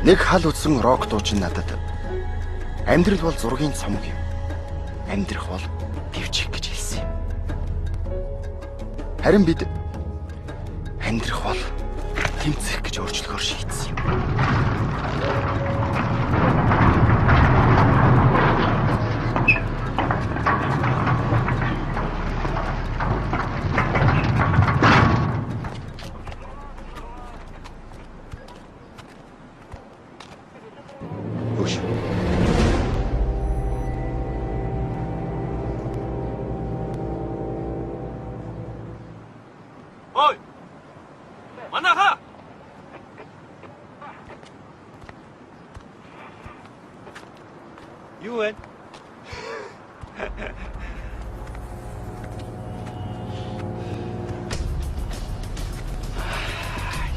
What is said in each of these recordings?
Нэг хал үтсэн рок дуучин надад амьдрал бол зургийн цомог юм. Амьдрах бол төвчих гэж хэлсэн юм. Харин бид амьдрах бол тэмцэх гэж өөрчлөхөөр шийдсэн юм.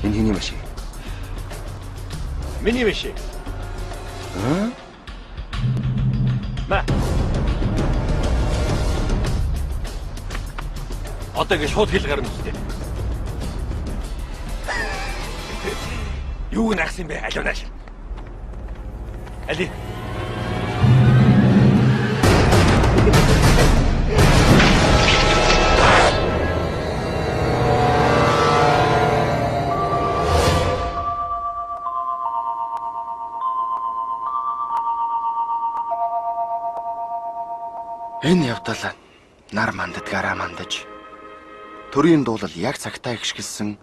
Энэ хэний машин? Миний машин. Маа. Одоо ингэ шууд хэл гарна үстэй. Юу нагс юм бэ? Алиунаш. Али. Энэ явдал нар мандадгаараа мандаж төрийн дуулал яг цагтаа ихшгэлсэн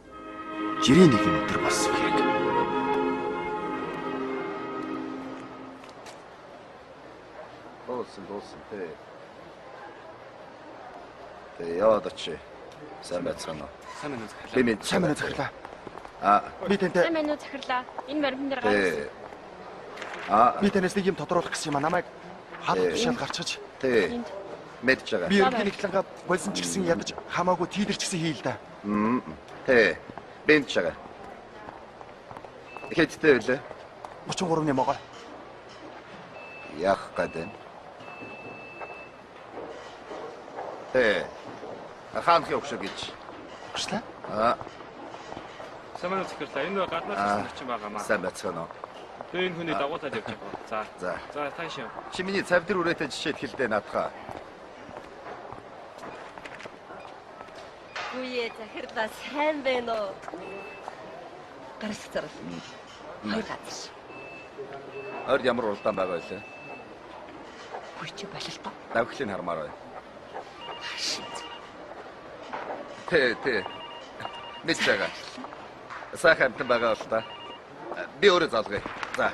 жирийн нэгэн өдөр болсон хэрэг. Дуусан тий. Яа дачи. Сайн байцгаана уу? Сайн байна уу захирлаа. Би тэнтэй. Сайн байна уу захирлаа. Энэ баримтан дээр гарсан. Би танаас нэг юм тодруулах гэсэн юм аа. Намайг хад тушаал гарчиж. Тий. Мэдж байгаа. Би ерөнхий нэгтлэнгээ болсон ч гэсэн ядаж хамаагүй тийдэрч гэсэн хийл да. Тий. Бэнч байгаа. Хэдтэй вэ? 33-ны могой. Яах гэдэг. Тий. Хаанх явах гэж. Багшлаа? Сайн байна уу захирлаа. Энэ гаднаас ирсэн байгаа маа. Сайн байцгаана уу? Би энэ хүний дагуулад явж байгаа. За тааш юм. Чи миний цавдар үрээтэй жишээд хэлдэ наадхаа. Үе захирлаа сайн байна уу? Гарс зарал. Хоёр газар. Орд ямар уралдаан байгаа вэ? Хүй чи бололтой. Давхлын хармаар байна. Тий. Мэдж байгаа. Сайхан амтан байгаа бол та. Би өөрөө залгая. За.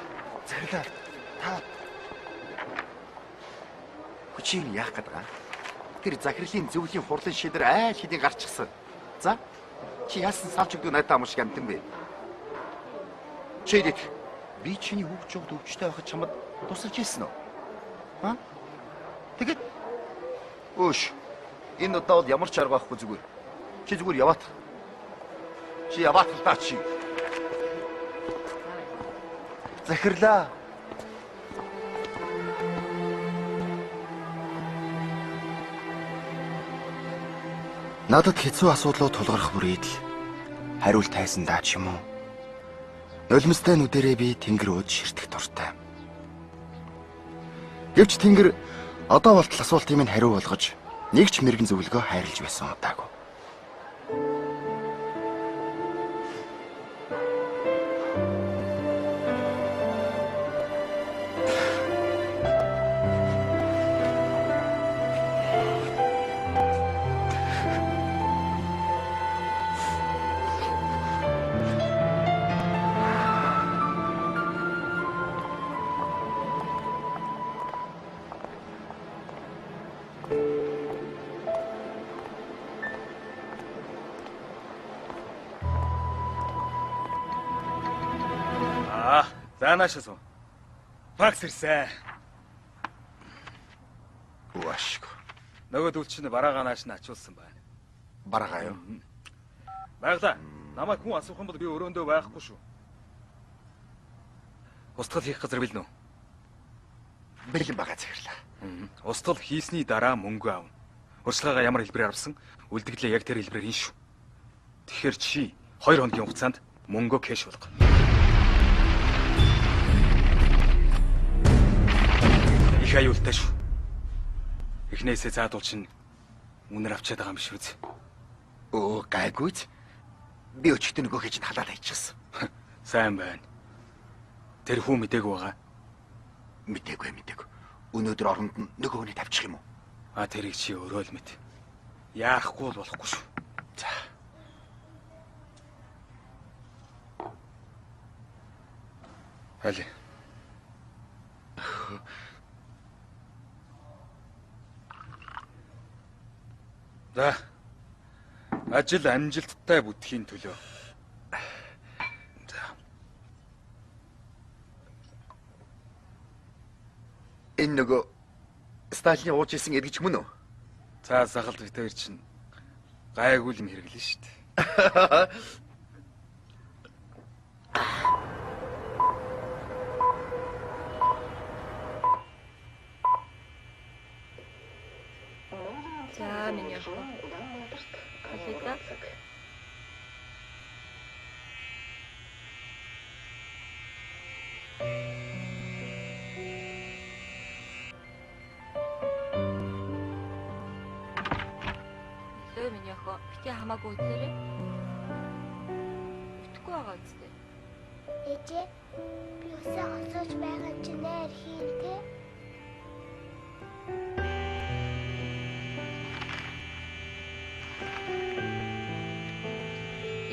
Захирлаа. Та хүчийг яах гээд байгаа? Тэр захирлын зөвлөлийн хурлын шийдвэр айл хэдийн гарчихсан. За. Чи яасан савч өгдөө надад амш гамтан бэ? Чийдэх. Би чиний хөвчөд өвчтэй байхад чамд тусалж ийсэн үү? Тэгэд Өш. Энэ удаад ямар ч арга байхгүй зүгээр. Чи зүгээр яваат. Чи яваат л таа чи. Захирлаа. Надад хэцүү асуудлууд тулгарх бүрийд л хариулт тайсан даа ч юм уу. Нулимстай нүдэрээ би тэнгэр өөд ширтэх дуртай. Гэвч тэнгэр одоо болтол асуултыг минь хариу болгож нэг ч мэрэгэн зөвлөгөө хайрлаж байсан удаагүй. Наашаа. Факс ирсэн. Уашгүй. Нөгөө дүүл чинь бараагаа нааш нь ачуулсан байна. Бараагаа юу? Баяглаа. Намайг хүн асуух юм бол би өрөөндөө байхгүй шүү. Устгал хийх газар бэлнэ үү? Бэлэн байгаа захирлаа. Устгал хийсний дараа мөнгө аавна. Урьдчилгаагаа ямар хэлбэрээр авсан? Үлдэгдлээ яг тэр хэлбэрээр хийн шүү. Тэгэхээр чи 2 хоногийн хугацаанд мөнгөө кэш болго. их аюултай шүү. Эхнээсээ заадуул чинь үнэр авчаад байгаа юм биш үү? Оо гайгүйц. Би өчигдөр нөгөө хийж халаад хайчихсан. Сайн байна. Тэр хүү мдээгүй байгаа. Мдээгүй. Өнөөдөр оронд нь нөгөө хүнийг тавьчих юм уу? А тэрийг чи өөрөө л мэд. Яахгүй л болохгүй шүү. За. Хали. За. Ажил амжилттай бүтгэхийн төлөө. За. Энэ нөгөө Сталин ууж исэн эргэж мөн үү? За сахалт битээр чинь гайгүй юм хэрэглэн шүү дээ. За, миний ах. Халида. Лөө миний ах. Бити хамаагүй үзээрэй. Итгэхгүй байгаа үстэй. Ээжээ би өсөө хосооч байгаа чинь нээр хийн тэ.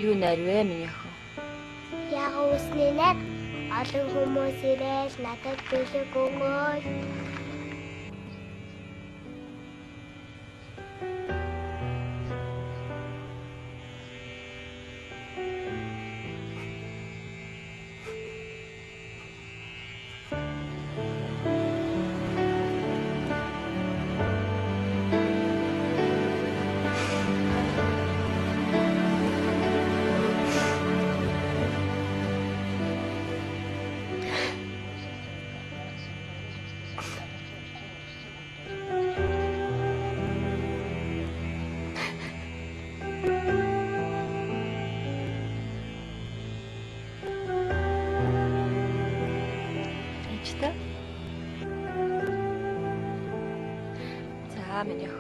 Юу нэрвэ миний ах? Яг үснэ нэ олон хүмүүс ирэл надад бэлэг өгөөй. Ээжтэй. За, миний ах.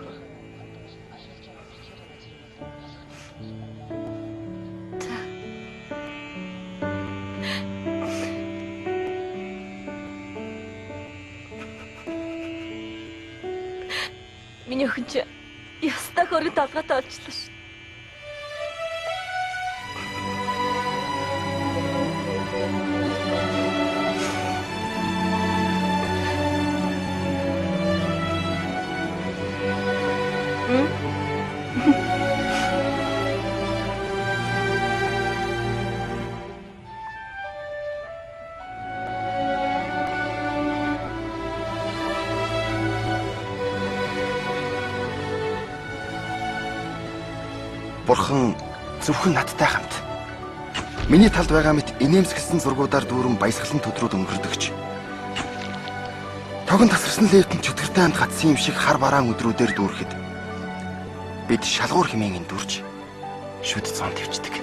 За. Миний охин чи ястаа хөрөг толгойтой олчлаа шүү. Бурхан зөвхөн надтай хамт. Миний талд байгаа мэт инээмсэглсэн зургуудаар дүүрэн баясгалан төдрүүд өнгөрдөгч. Тогон тасарсан левтэн чөтгөртэй хамт гацсан юм шиг хар бараан өдрүүдээр дүүрэхэд бид шалгуур хэмээн эндүрч шүд зон твчдэг.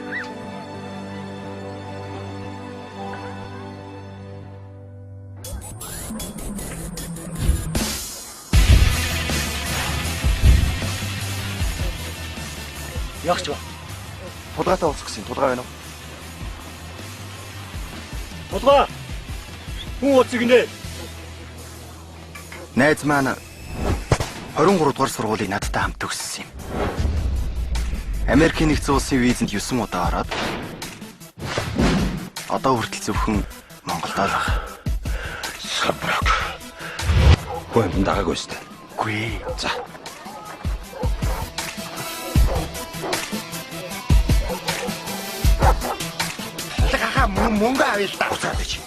Ягч ба. Тулгаатай уулзах гэсэн тулгаа байна уу? Тулгаа. Хүн ууцыг нэ. Найз маань 23 дугаар сургуулийг надтай хамт төгссөн юм. Америкийн нэгдсэн улсын визэнд 9 удаа ороод одоо хүртэл зөвхөн Монголд л байна. Сабрак. Хөөе дагаагүй шүү дээ. Гүй. За. Лагаха мөнгө авъя л давсаад чи.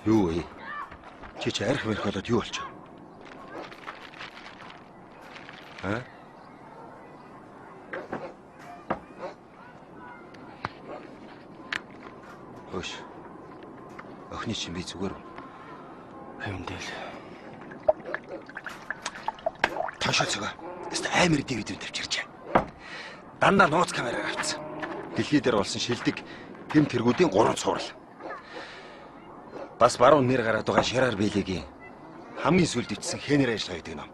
Юу вэ? Чи арх мэрх болоод юу болчих? Аа? Хөөш. охины чинь би зүгээр Хэмдэл. ташаа цага. Эсвэл амар DVD тавьчихжээ. Дандаа нууц камераар авчихсан. Дэлхий дээр болсон шилдэг тэм тэргүүдийн 3 цуврал. Бас баруун нэр гараад байгаа Шарар Бэлигийн хамгийн сүүлд ичсэн Хенер ажил гэдэг ном.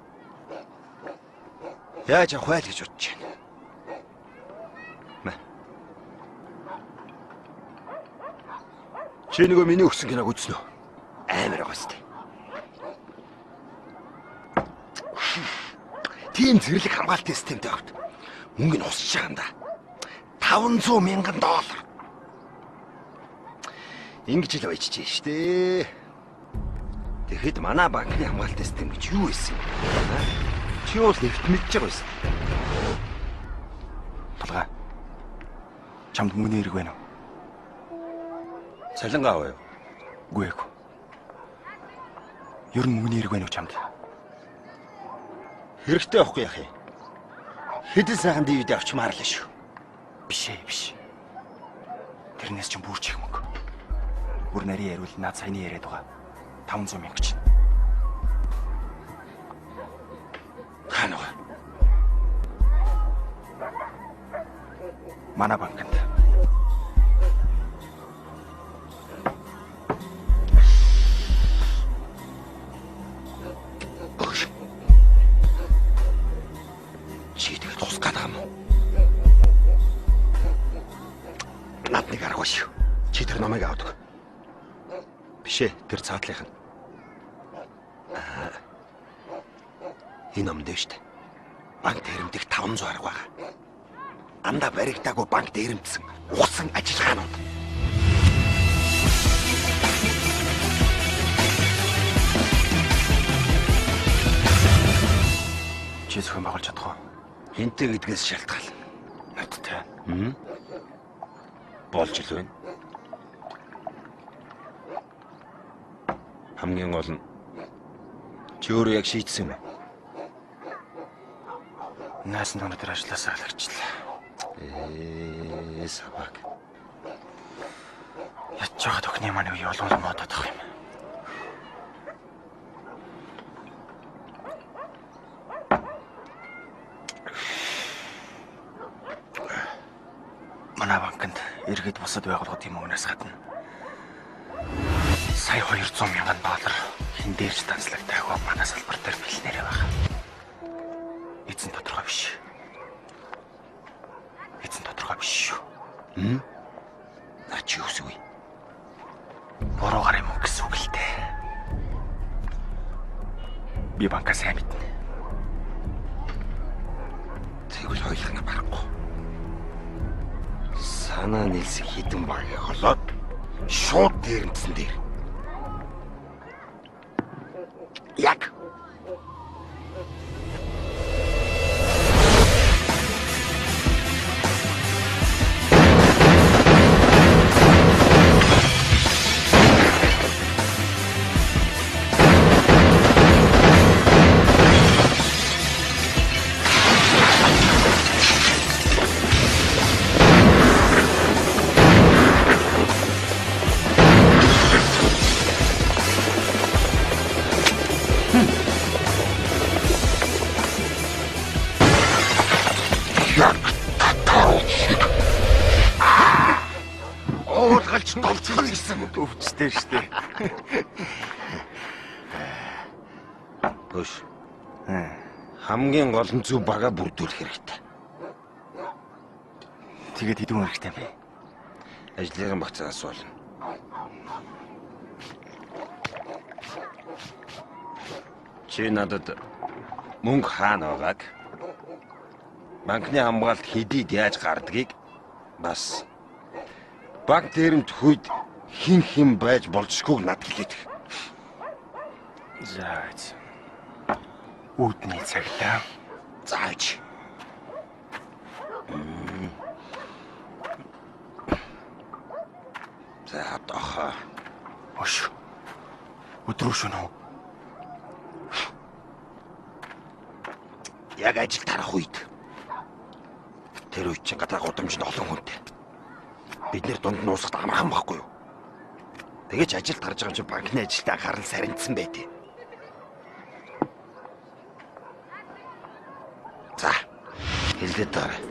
Яаж авах вэ гэж бодож байна. Чи нөгөө миний өгсөн киног үзсэн үү? Амар байгаа сте. Тийм зэрлэг хамгаалалтын системтэй авт. Мөнгө нь усч байгаа юм да. $500 мянган. Ингэж л байжж штэ. Тэгэхэд манай банкны хамгаалалтын систем гэж юу байсан юм? Чи бол нэвт мэдж байгаа байсан. Тулгаа. Чамд мөнгөний хэрэг байна уу? Цалингаа аваа юу? Үгүй ээ. Ер нь мөнгөний хэрэг байна уу чамд? Хэрэгтэй байхгүй яах юм? Хэдэн сайхан DVD авчмаар л шүү. Биш ээ, биш. Тэрнээс ч бүрч их мөнгө. Бүр нарийн яриул наад саяны яриад байгаа. $500 мянга чинь. Хаана вэ? Манай банкнд. Чи тэгээд тус гадаг юм уу? Над нэг арга шүү. Чи тэр номыг авдаг. Биш ээ, тэр цаатлынх нь. Энэ ном дэвштэй. Банк дээрэмдэх 500 арга байгаа. Анда баригдаагүй банк дээрэмдсэн усан ажиллагаанууд. Чи зөвхөн байгуулж чадах уу? Хинтээ гэдгээс шалтгаал. Надтай. Болж ил байна. Хамгийн гол нь чи өөрөө яг шийдсэн юм уу? Наасан өнөөдөр ажилласаа алгарчлаа. Саваг. Ядж байгаад өхний маань үе олон модод авах юм. Манай банкнд иргэд бусад байгууллагын мөнгнөөс гадна сая $200 мянган хиндээрч данцлагтай хөө манай салбар дээр бэлнээрээ байгаа. Эзэн тодорхой биш. Эзэн тодорхой биш шүү. Наа чи үсгүй. Буруу гар юм гэсэн үг л дээ. Би банкаа сайн мэднэ. Тэгвэл хоёулаа барахгүй. Санаа нийлсэн хідэн багийг холоод шууд дээрэмдсэн дээр. Яг уулгалж толцох гэсэн өвчтэй штэ. Хөш. Хамгийн гол нь зөв бага бүрдүүлэх хэрэгтэй. Тэгээд хэдэн хэрэгтэй юм бэ? Ажлын багцаас болно. Чи надад мөнгө хаана байгааг, банкны хамгаалалт хэдийд яаж гардгийг, бас банк дээрэмт хүйд хин байж болжгүйг над хэлээд. Зааж. Үүдний цагтаа. Зааж. За одоо. Ош. Өдрөө шөнө. Яг ажил тарах үед. Тэр үед чинь гадаа гудамжинд олон хүнтэй. Бид нэр дунд нь уусахад амархан байхгүй юу? Тэгэж ажилд гарч байгаа чинь банкны ажилтаа гарал сарнцсан байдیں۔ За. Хэлээд байгаа.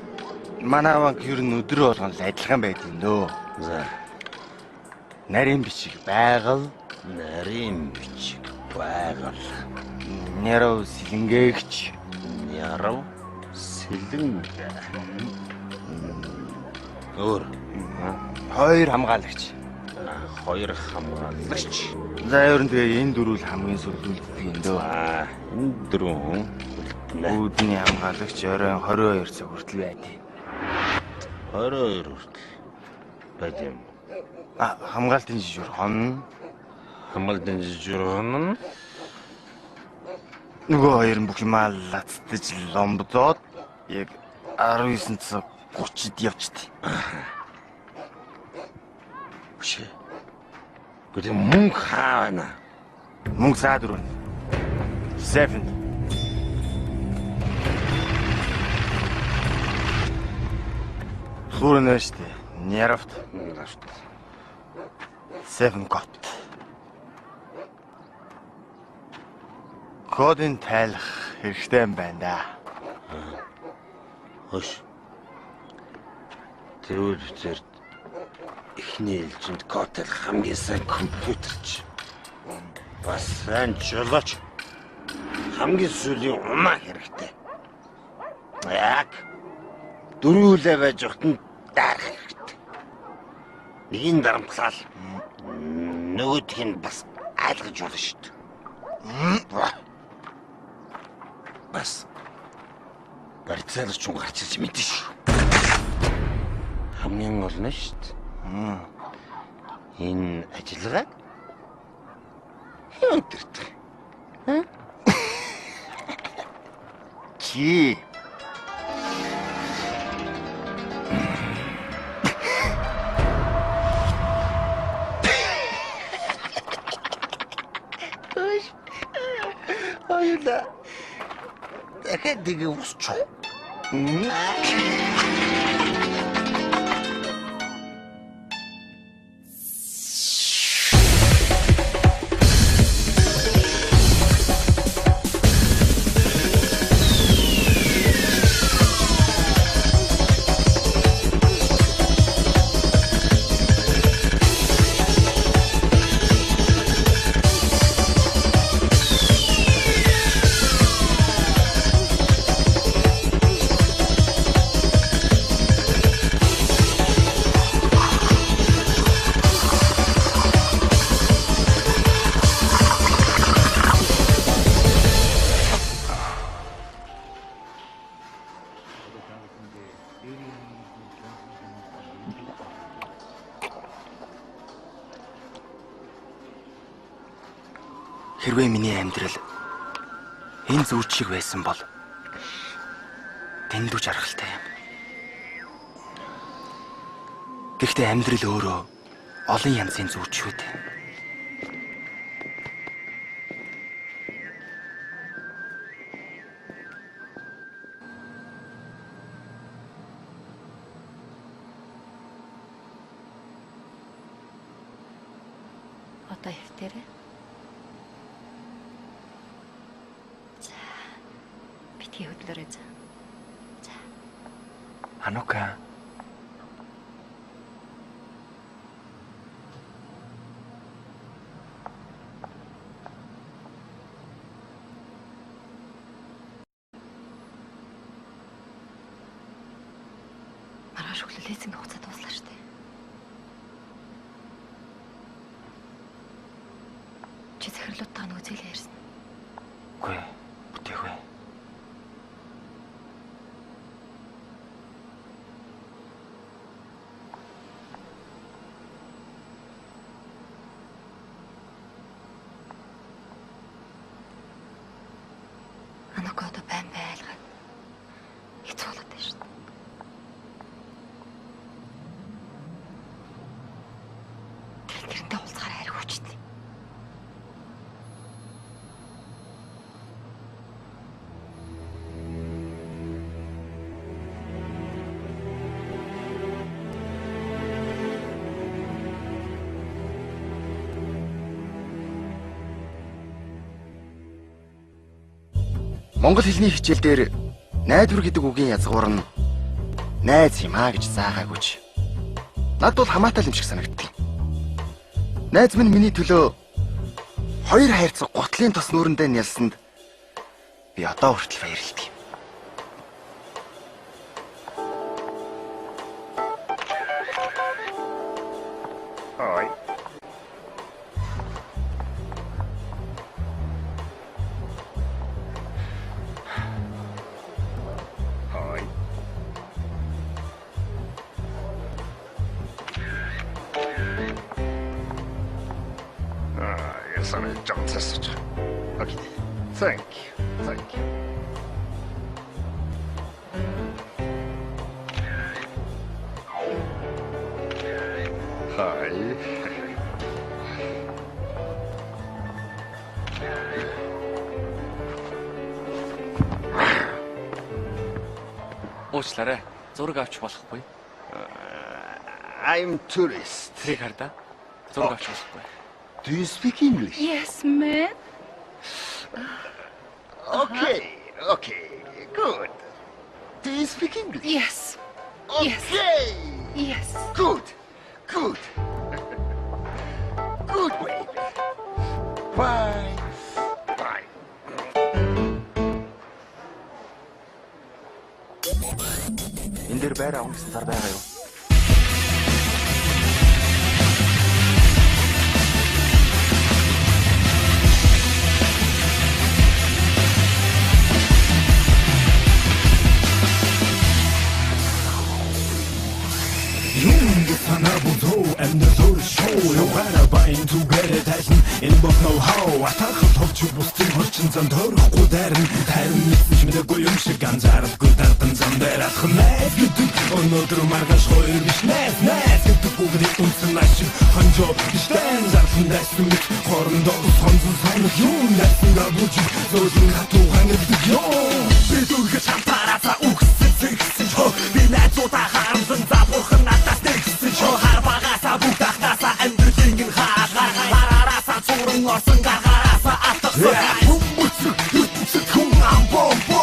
Манай банк ер нь өдрөө болгон л адилхан байдаг нөө. За. Нарийн бичиг байгаль, Нарийн бичиг байгаль. нэрв сэлэнгээгч, Ярав сэлэн. Өөр хоёр хамгаалагч. хоёр хамгаалагч. За ер нь тэгээ энэ дөрвөл хамгийн сүлдүүлдэг юм дөө. Энэ дөрвөн Үүдний хамгаалагч оройн 22 цаг хүртэл байдیں۔ 22 хүртэл байд юм. Хамгаалтын жижиг хон. Хамгаалтын жижиг хон. Нөгөө хоёр нь бүх юмаа лацдаж ломбдоод яг 19 цаг 30-д явчихдээ. Биш. Гэхдээ мөнгө хаа байна? Мөнгө заа дөрөв. 7. Хөрнө штэ. Нервт. 7 код. Кодын тайлах хэрэгтэй юм байна да. Хош. Тэрүүд зэрэг эхний ээлжинд код хамгийн сайн компьютерч. Бас сайн жолооч. Хамгийн сүүлийн унаа хэрэгтэй. Яг дөрвөлээ байж өгтөн даарах хэрэгтэй. Нэгийг дарамтлал. Нөгөөх нь бас айлгаж болно шүү дээ. Бас барьцаалч хүн гарч ирж мэдэн шүү. Хамгийн гол нь шүү дээ. Энэ ажиллагааг хэн төртөг? Чи Аюула. Дахиад дэгээ усч. хэрвээ миний амьдрал энэ зүуд шиг байсан бол дэндүү жаргалтай юм. Гэхдээ амьдрал өөрөө олон янзын зүуд шүү дээ. Одоо хэвтэрэ. Битгий хөдлөрөө за. За. Анука. Маргааш өглөө лизинг хугацаа дуслаа шүү дээ. Чи захирлуудтайгаа нөгөө зээлээ ярьсан. Үгүй. Бүтээгүй. Анука одоо байн байлгаад хэцүү болоод байна шүү дээ. Тэрнтэй уулзахаар арай хүчтэй. Монгол хэлний хичээл дээр найдвар гэдэг үгийн язгуур нь найз юм аа гэж заагаагүйч. Над бол хамаатай юм шиг санагддаг. Найз минь миний төлөө хоёр хайрцаг гутлын тос нүүрэндээ нялсанд би одоо хүртэл баярлалдаг юм. Ой. Sorry, John Tessage. Okay. Thank you. Thank you. Hi. Уучлаарай. Зураг авч болохгүй. I'm tourist. Тэрийг хардаа. Зураг авч болохгүй. Do you speak English? Yes, ma'am. Okay. Good. Do you speak English? Yes. Okay. Yes. Good. Good, baby. Bye. Bye. Энэ дээр байраа өнгөсөн зар байгаа юу? And the whole show you wanna buy into get it passion in both know how атархал товч бусдын хорчин зам төрөхгүй дайрн тайрн мэдсэн мэдээгүй юм шиг ганцаарахгүй дардан зам дээр алах найз гэдэг өнөөдөр маргааш хоёр биш найз гэдэг бүгдийг үнсэн ашиг хонжоо штэн зарсан дэсэн мэт хорондоо сонсон санах юм нэсэн габуч зөөлөн хатуу хангдаг ёо би дүргэж хамтараасаа үхсэн чоо би найзуудаа харамсан запурхан надаас тэгсэн чоо харбагасаа бүгдахтасаа амьдралын хараараасаа цуран орсон гараараасаа атгасан хүн амбомбо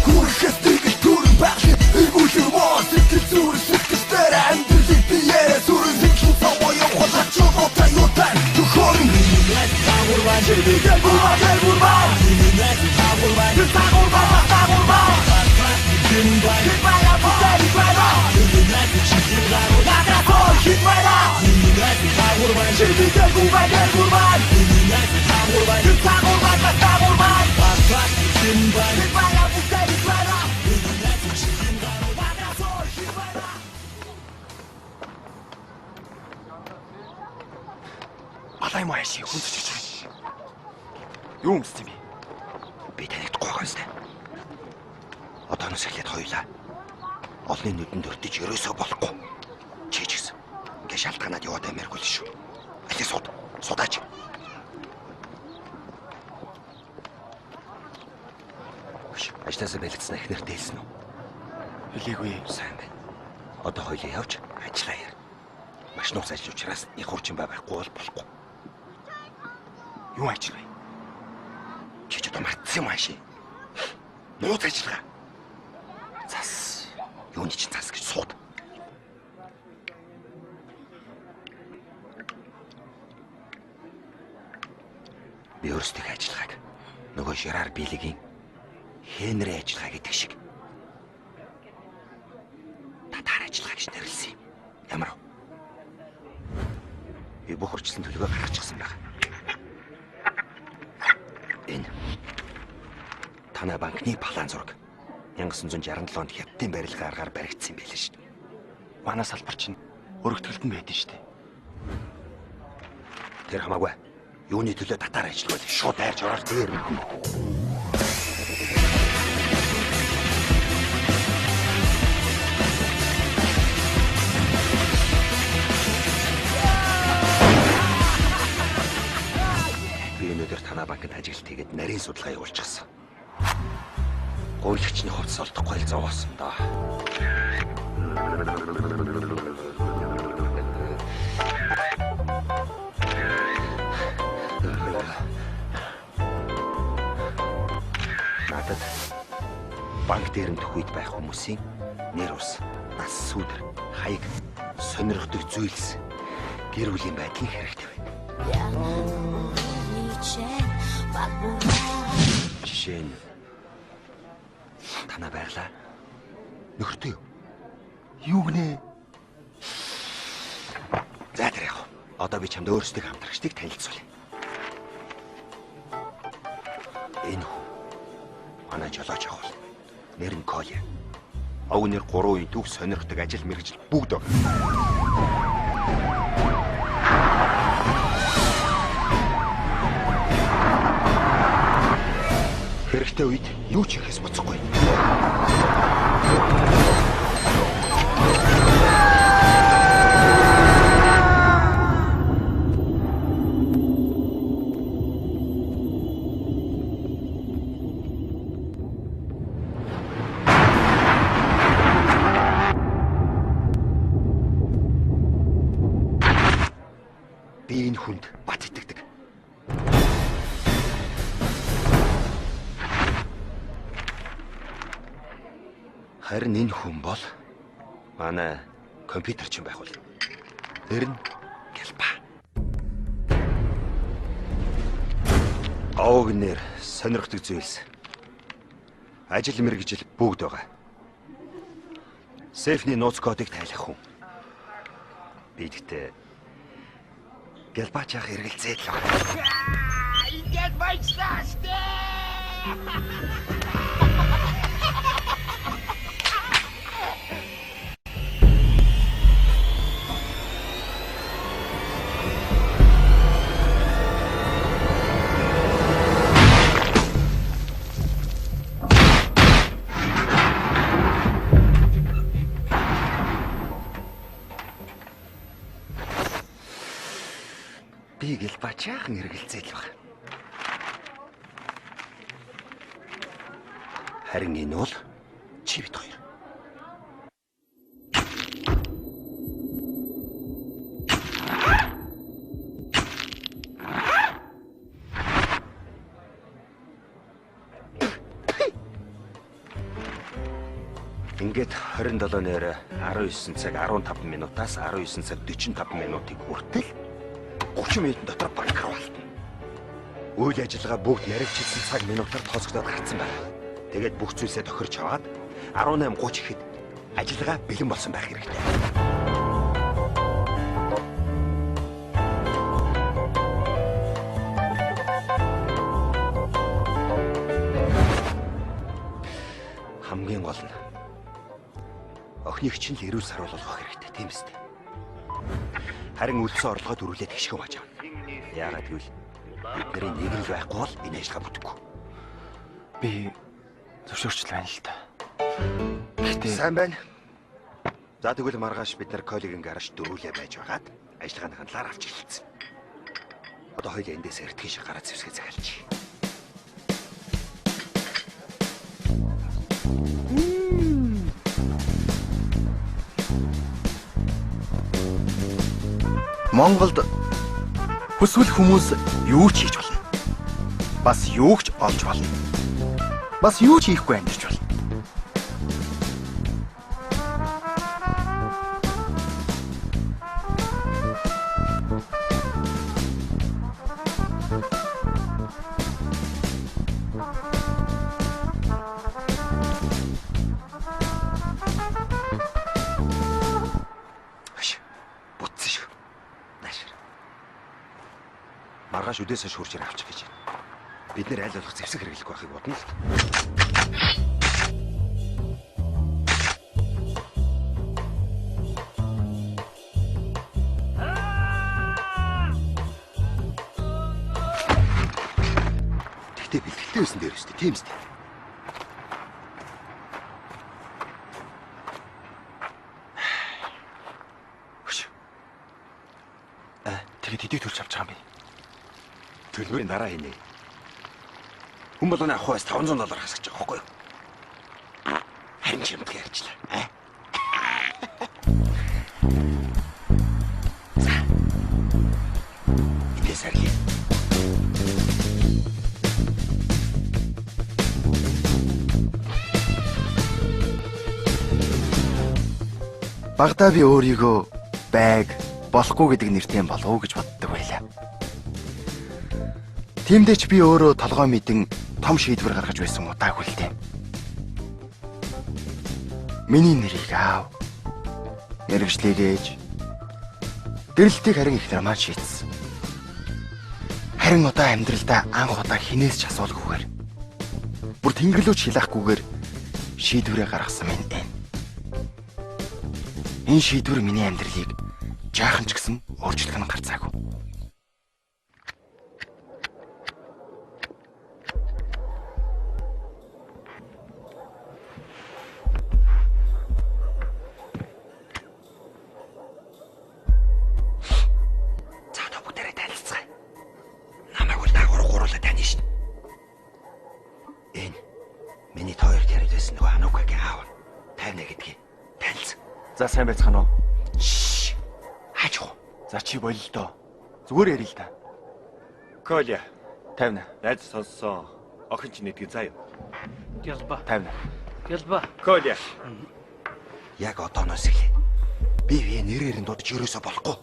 хүрхэс тэгж түрэн багш игүүл моос тэгж зүрх сэтгэлээр амьдралыг биеэ зүрх зинхэн цаваа явуулах чобота юутай төхөн нэг тагурваа жигээ гурваа нэг тагурваа Алай мааши хүнсэж чиж. Юу өмсдөг юм бэ? Би танигдахгүй байгаа юм. Одооноос эхлээд хоёулаа олны нүдэнд өртөж ерөөсөө болохгүй. Чи ч гэсэн ингээ шалтгаанаад яваад амиргүй л шүү. Алей судаач. Ажлаасаа бэлдсэн эхнэр дээлсэн үү? Хэлээгүй. Сайн байна. Одоо хоёулаа явж ажиллаа яа. Маш нууц ажил учраас их хурчин байхгүй бол болохгүй. Юу ажил вэ? Чи ч одоо мартсан юм ааши. Нууц ажиллагаа. Зас. Юуны чинь цас гэж сууд. Би өөрсдөө ажиллагааг нөгөө Жерар Билигийн Хенри ажиллагаа гэдэг шиг татар ажиллагаа гэж нэрлэсэн юм. Ямар вэ? Би бүх хурцлын төлөвөө гаргачихсан байна. Энэ Танай банкны план зураг 1967 онд Хятадын барилгын аргаар баригдсан юм байлаа шүү дээ. Манай салбар чинь өргөтгөлтөн байдсан шүү дээ. Тэр хамаагүй. Юуны төлөө татар ажиллавал шууд дайрч ороор дээр. Би өнөөдөр Танай банкнд ажилт хийгээд нарийн судалгаа явуулчихсан. Гуйлагчны хувцас олдохгүй л зовоосон доо. Надад банк дээр нь төхүйд байх хүмүүсийн нэр ус, нас сүдэр, хаяг, сонирхдаг зүйлс гэр бүлийн байдлын хэрэгтэй байна. Жишээ нь танаа байглаа. Нөхөртэй юу? Юу гинэ? За тэр яах вэ? Одоо би чамд өөрсдөө хамтрагчдыг танилцуулъя. Энэ хүн манай жолооч ах бол нэр нь Коля. Овнэр 3 үеийн түүх сонирхдаг ажил мэргэжил бүгд байгаа. Хэрэгтэй үед юу ч хийхээс буцахгүй. Би энэ хүнд бат итгэдэг. Харин энэ хүн бол манай компьютерчин байх бол. Тэр нь Гэлба. Огнэр сонирхдаг зүйлс. Ажил мэргэжил бүгд байгаа. Сефний нууц кодыг тайлах хүн. Би гэхдээ Гэлбачаах эргэлзээд л байна. Ингээд баярлалаа штэ. Би Гэлбачаахан эргэлзээл баг. Харин энэ бол чи бид хоёр. Ингээд 27-нээр 19 цаг 15 минутаас 19 цаг 45 минутыг хүртэл 30 минут дотор банк руу алдна. Үйл ажиллагаа бүгд наригчилсан цаг минутаар тооцогдоод гарсан байна. Тэгээд бүх зүйлсээ тохирч аваад 18:30 ихэд ажиллагаа бэлэн болсон байх хэрэгтэй. Хамгийн гол нь охиныг чинь л эрүүл саруулах хэрэгтэй, тийм үстэй. Харин үлдсэн орлогоо дөрвөлээд гიშгэн бааж авна. Яагаад гэвэл бидний нэг л байхгүй бол энэ ажиллагаа бүтэхгүй. Би зөвшөөрч байна л та. Гэтэ сайн байна. За тэгвэл маргааш бид нар Колигийн гараж дөрвөлээ байж байгаад ажиллагааны хандлаар авч эхэлсэн. Одоо хоёул эндээс эртхэн шиг гараа зэвсгээ захиалж. Монголд хүсвэл хүмүүс юу ч хийж болно. Бас юу ч олж болно. Бас юу ч хийхгүй амьдарч болно. Маргааш үдээсээ шүүрчээр авчих гэж байна. Бид нэр айл болох зэвсэг хэрэглэх байхыг бодно л. Тэгтээ бэлтгэлтэй байсан дээр өстэй, тийм үстэй. тэгээд хэдийг төлж авч байгаа юм бэ? Төлбөрийн дараа хийнэ. Хүн болгоны авахаас $500 хасгаж байгаа байхгүй юу? Харин ч юмд ярьчлаа. За. Идээс архи. Багадаа би өөрийгөө байг болохгүй гэдэг нэртэй болов уу гэж боддог байлаа. Тиймдээ ч би өөрөө толгой мэдэн том шийдвэр гаргаж байсан удаагүй л дээ. Миний нэрийг аав. Мэргэжлийг ээж. Гэрэлтийг харин их намаа шийдсэн. Харин одоо амьдралдаа анх удаа хинээс ч асуулгүйгээр бүр тэнгэрлүү шилахгүйгээр шийдвэрээ гаргасан юм байна. Энэ шийдвэр миний амьдралыг жаахан ч гэсэн өөрчлөх нь гарцаагүй. За сайн байцгаана уу? Хаач уу? За чи болё л доо. Зүгээр ярил л да. Коля, 50. найз сонссон. Охин чи нэгдгээ заа юу? Ялба. 50. Ялба. Коля. Яг одооноос эхлэе. Би нэрээр нь дуудаж ерөөсө болохгүй.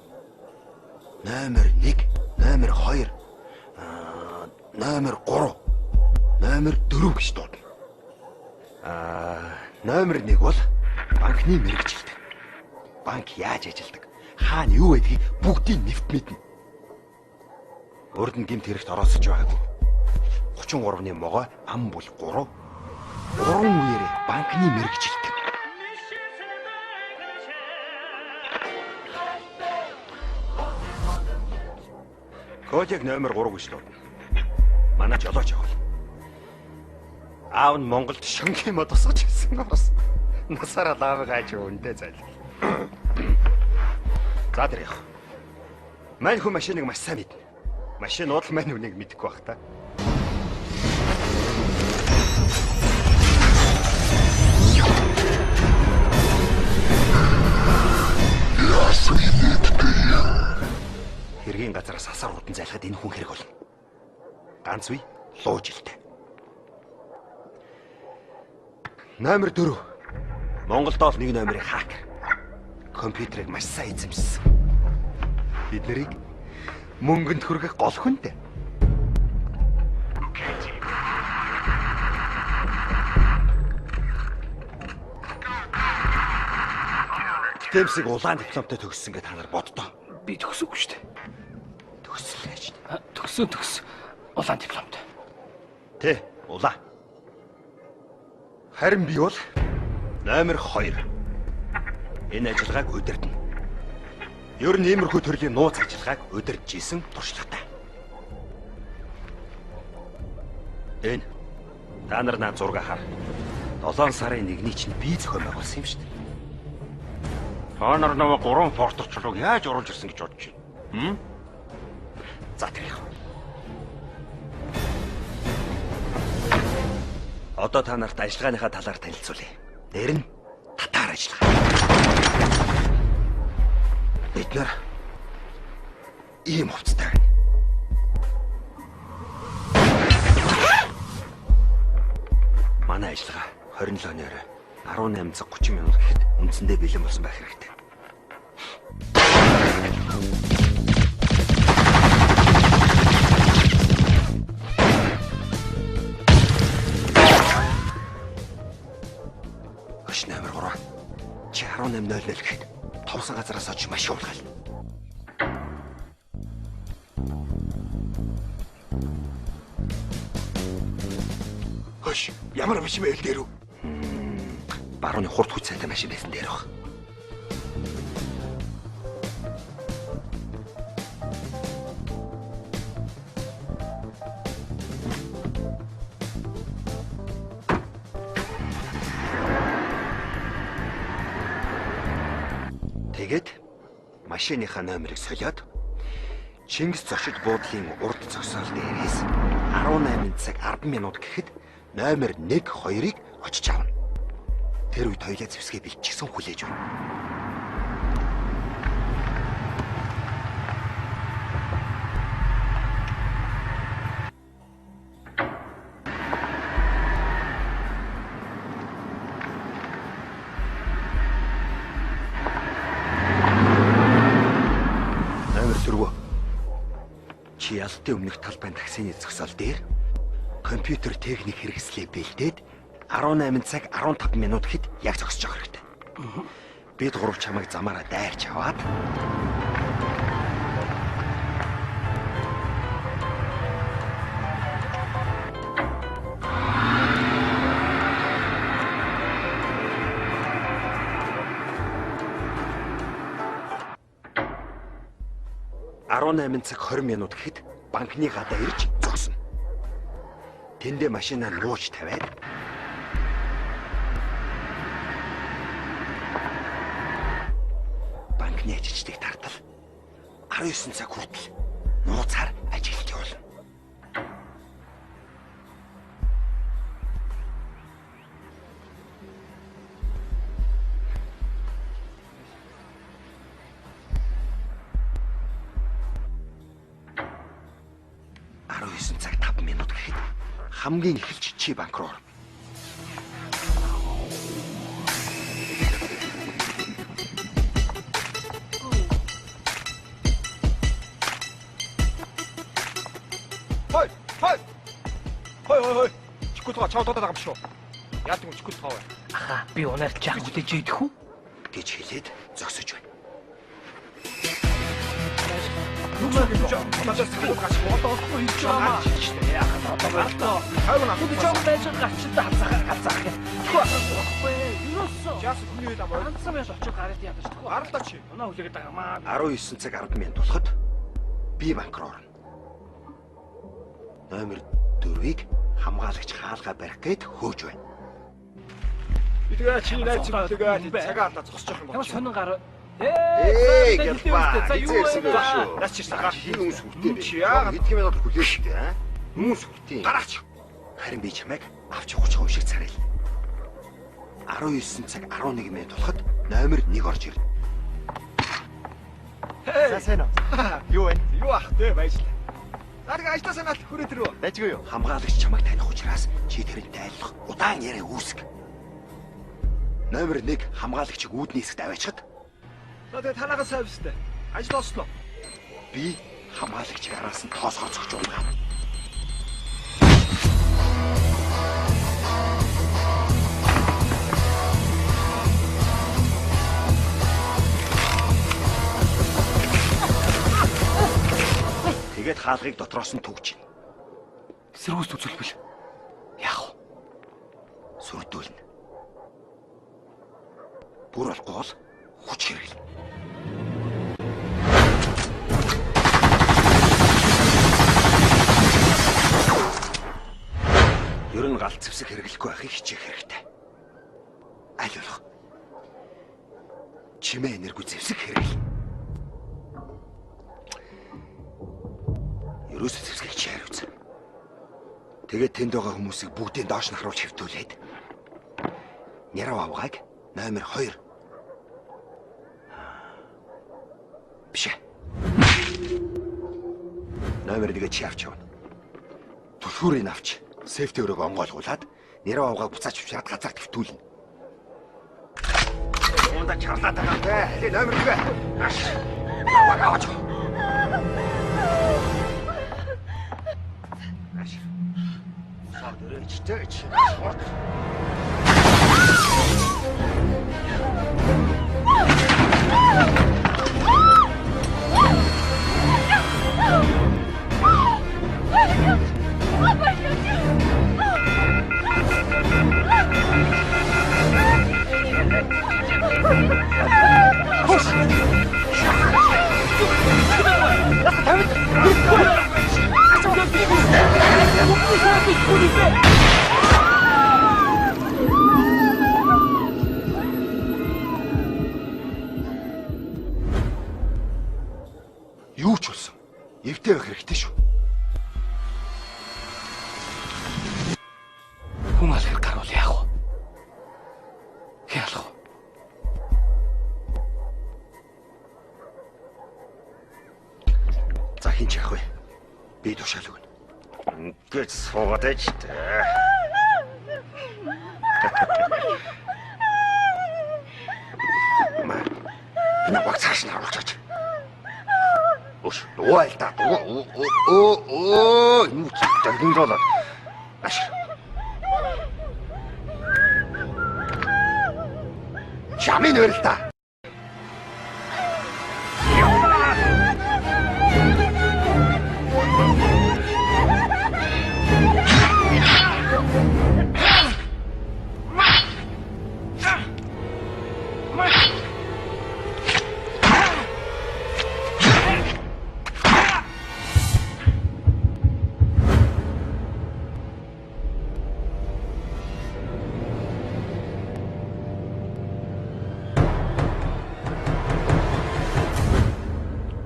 Номер 1, номер 2, номер 3, номер 4 гэж дуудана. Номер 1 бол банкны мэргэжилт. Банк яаж ажилладаг? Хаана юу байдгийг бүгдийг нэвт мэднэ. Өөрөнд нь гэмт хэрэгт ороосож байгаагүй. 33-ны могой ам бол 3. 3 үеэр банкны мэргэжилт. Кодыг номер 3 гэж дуудана. Манай жолооч авал. Аав нь Монголд шөнгийн мод тусгаж ирсэн орос. Насаараа лавыг хайж өндөө зайл. За тэр яах. Мань хүн машиныг маш сайн мэднэ. Машин удал мань хүнийг мэдэхгүй байх та. Хэргийн газараас асар хурдан зайлахад энэ хүн хэрэг болно. Ганц үе луу жилтэй. Номер 4. Монголд бол нэг номерын хакер. Компьютерыг маш сайн эзэмшсэн. Бид нарыг мөнгөнд хүргэх гол хүнтэй. Тэмсэг улаан дипломтой төгссөн гэж та нар боддоо. Би төгсөхгүй шүү дээ. Төгссөн гэж. Төгс. Улаан дипломтой. Тэ, улаан. Харин би бол номер 2. Энэ ажиллагааг удирдна. Ер нь иймэрхүү төрлийн нууц ажиллагааг удирдж исэн туршлагатай. Энэ та нар наад зураг хар. 7 сарын 1-ний чинь би зохион байгуулсан юм шүү дээ. Та нар наваа 3 форторчлог яаж оруулж ирсэн гэж бодож байна? За тэр яах вэ? Одоо та нарт ажиллагааныхаа талаар танилцуулъя. Нэр нь татар ажиллагаа. Бид нар ийм хувцастай байна. Манай ажиллагаа 27 оны орой 18 цаг 30 минут гэхэд үндсэндээ бэлэн болсон байх хэрэгтэй. Хөш номер 3. Чи 18:00 гэхэд товсон газараас очиж маш уулгаал. Хөш, ямар машин байл дээр үү? Барууны хурд хүчтэй машин байсан дээр баг. Тэгээд машиныхаа номерыг солиод Чингис зочид буудлын урд зогсоол дээрээс 18 цаг 10 минут гэхэд номер 1, 2-ыг очиж авна. Тэр үед хоёлаа зэвсгээ бэлтчихсэн хүлээж байна. Чи ялтын өмнөх талбайн таксины зогсоол дээр компьютер техник хэрэгслээ бэлдээд 18 цаг 15 минут хэд яг зогсож байгаа хэрэгтэй. Бид гурав чамайг замаараа дайрч аваад цаг 20 минут гэхэд банкны гадаа ирж зогсно. Тэндээ машинаа нууж тавиад банкны ажилчдыг тартал 19 цаг хүртэл нууцаар ажиллаж явуулна. хамгийн эхэлж чи банк руу орно. Хой. Чикутга чаа додоо гам шүү. Яалтын чикутга бай. Аха, би унаар чаг үдэж идэх үү? гэж хэлээд зогсож байна. Арван цаг 10 минут болоход би банк руу орно. Номер 4-ийг хамгаалагч хаалгаа барих гээд хөөж байна. Би тэгээ чи найз тэгээ цагаа алдаа зогсож явах юм байна. Ямар сонин гар. Гэлбаа. За юу вэ? Наач чи сагаа хүмүүс хүртээ. Чи яагаад хэдхэн минут хүлээж штэ аа? Хүмүүс хүртээ. Гараач. Харин би чамайг авч явах юм шиг царай. 19 цаг 11 минут болоход номер 1 орж ирнэ. За сайн уу? Юу вэ? Юу ах те баярлалаа. Нарыг ажлаа санаал хүрээ тэрөө. Дайжгүй юу? Хамгаалагч чамайг таних учраас чи тэрнтэй айлах удаан яриа үүсг. Номер 1 хамгаалагчийг үүдний хэсэгт аваачаад Тэгээ танаагаас сайвстай. Ажил олсноо. би хамгаалагчийг араас нь тоосгоо зогж байгаа. Тэгээд хаалгыг дотроос нь түгж байна. Сэрүүс үзүүлбэл. Яах вэ? Сүрдүүлнэ. Бүр болохгүй бол хүч хэрэглэнэ. Ер нь галт зэвсэг хэрэглэхгүй байхыг хичээх хэрэгтэй. Аль болох чимээ энерги зэвсэг хэрэглэнэ. Ерөөсөө зэвсгийг чи хариуцсан. Тэгээд тэнд байгаа хүмүүсийг бүгдийг доош нь харуулж хэвтүүлээд Нярав авгааг номер 2. Биш ээ. Номер 1-ийг чи авч явна. Түлхүүрийг авч сейфти өрөөг онгойлгуулад Нярав авгааг буцааж авчираад газарт хэвтүүлнэ. Ундаа чарлаад байгаа юм бэ? Хэ номер 1. Аваач. Саадөрөж. Юу ч болсон. Эвтэй байх хэрэгтэй шүү. Хүн алхах гарвал яах вэ? Яалах вэ? За хин ч яах вэ? Би тушаал өгнө. Ингээд суугаад байж тээ. Маа. На багцааш нь оруулж. Өш, уайл та. Оо, энэ дөргөнролоо. Маш. Чамын өрөл та.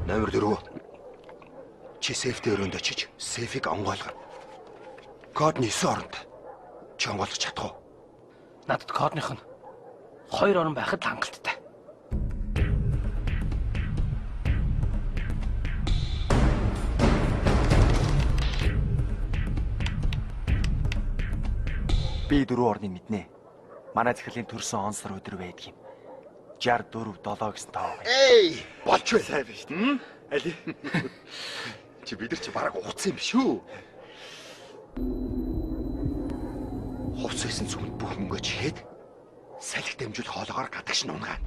Номер 4. Чи сейфтэй өрөөнд очиж, сейфийг онгойлгоо. Код нь 9 оронд. Чи онгойлгож чадах уу? Надад кодных нь 2 орон байхад хангалттай. Би 4 орныг мэднэ. Манай захирлын төрсөн онцлог өдөр байдаг юм. 64 7 гэсэн тоо. Эй, болж бай сайн биш. Али. Чи бид нар чи бараг ухацсан юм биш үү? Хувцсан зүгт бүх мөнгөө чихэд салхи дамжуул хоолоогоор гадагш нунгаа.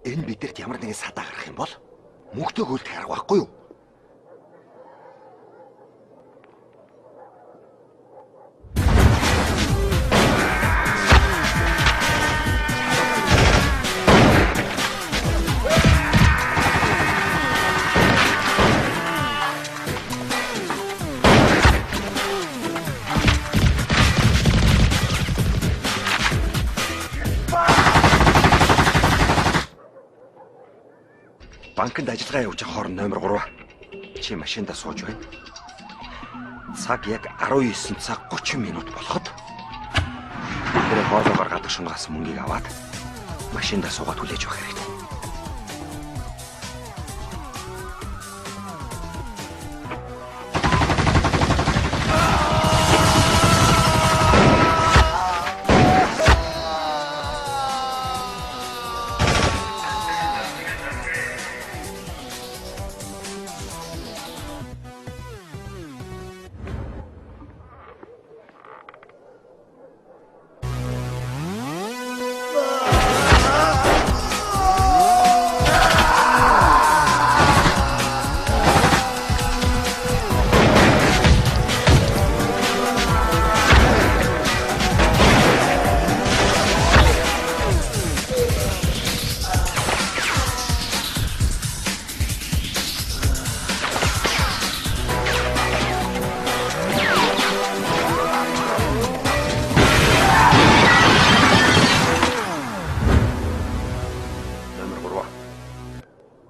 Энэ бидэрт ямар нэгэн садаа гарах юм бол мөнгөтэй хөлдөх арга байхгүй юу? Банкнд ажиллагаа явуулж байгаа хооронд номер 3. Чи машиндаа сууж байна. Цаг яг 19 цаг 30 минут болоход тэр хоолоогоор гадагш унгаас мөнгийг аваад машиндаа суугаад хүлээж авах хэрэгтэй.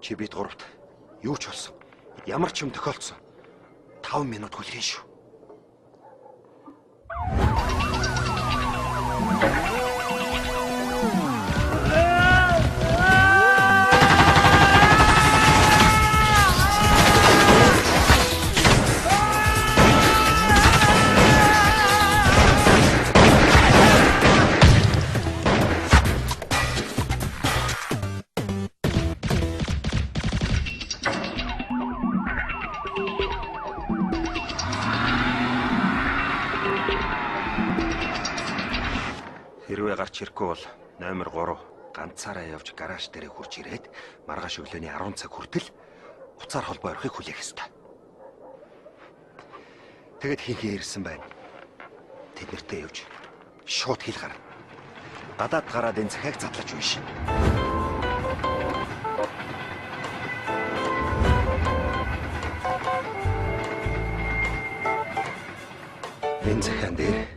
Чи бид гуравт юу ч болсон. Ямар ч юм тохиолдсон. 5 минут хүлээн шүү. Хэрвээ гарч ирэхгүй бол номер 3 ганцаараа явж гараж дээрээ хурж ирээд маргааш өглөөний 10 цаг хүртэл уцаар холбоо орохыг хүлээх ёстой. Тэгэд хинхээ ирсэн байна. Тэд нэртэй явж шууд хил гарна. Гадаад гараад энэ захиаг задлаж биш. Энэ захиан дээр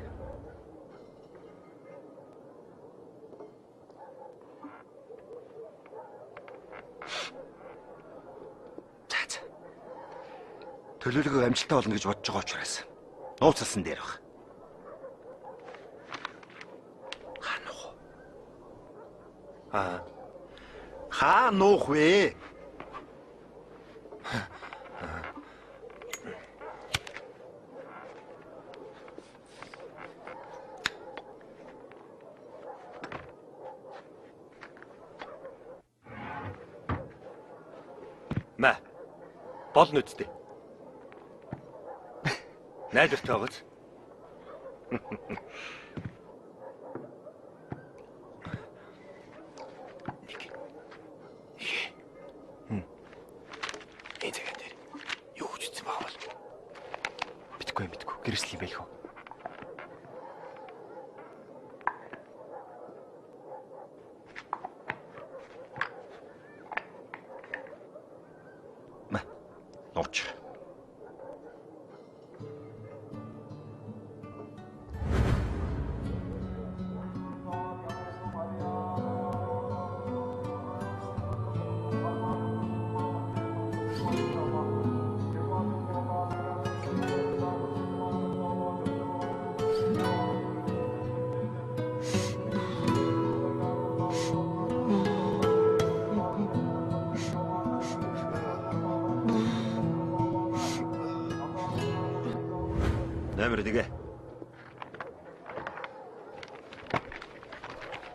төлөвлөгөө амжилттай болно гэж бодож байгаа учраас нууцлсан дээр баг. Хаанах вэ? Хаанах вэ? Болно үсттэй. Найдвартай байгааз. Энэ цагаан дээр юу гэж утсан байгаа бол битгүй гэрсэл юм байл хөө. Нууч. Номер 1.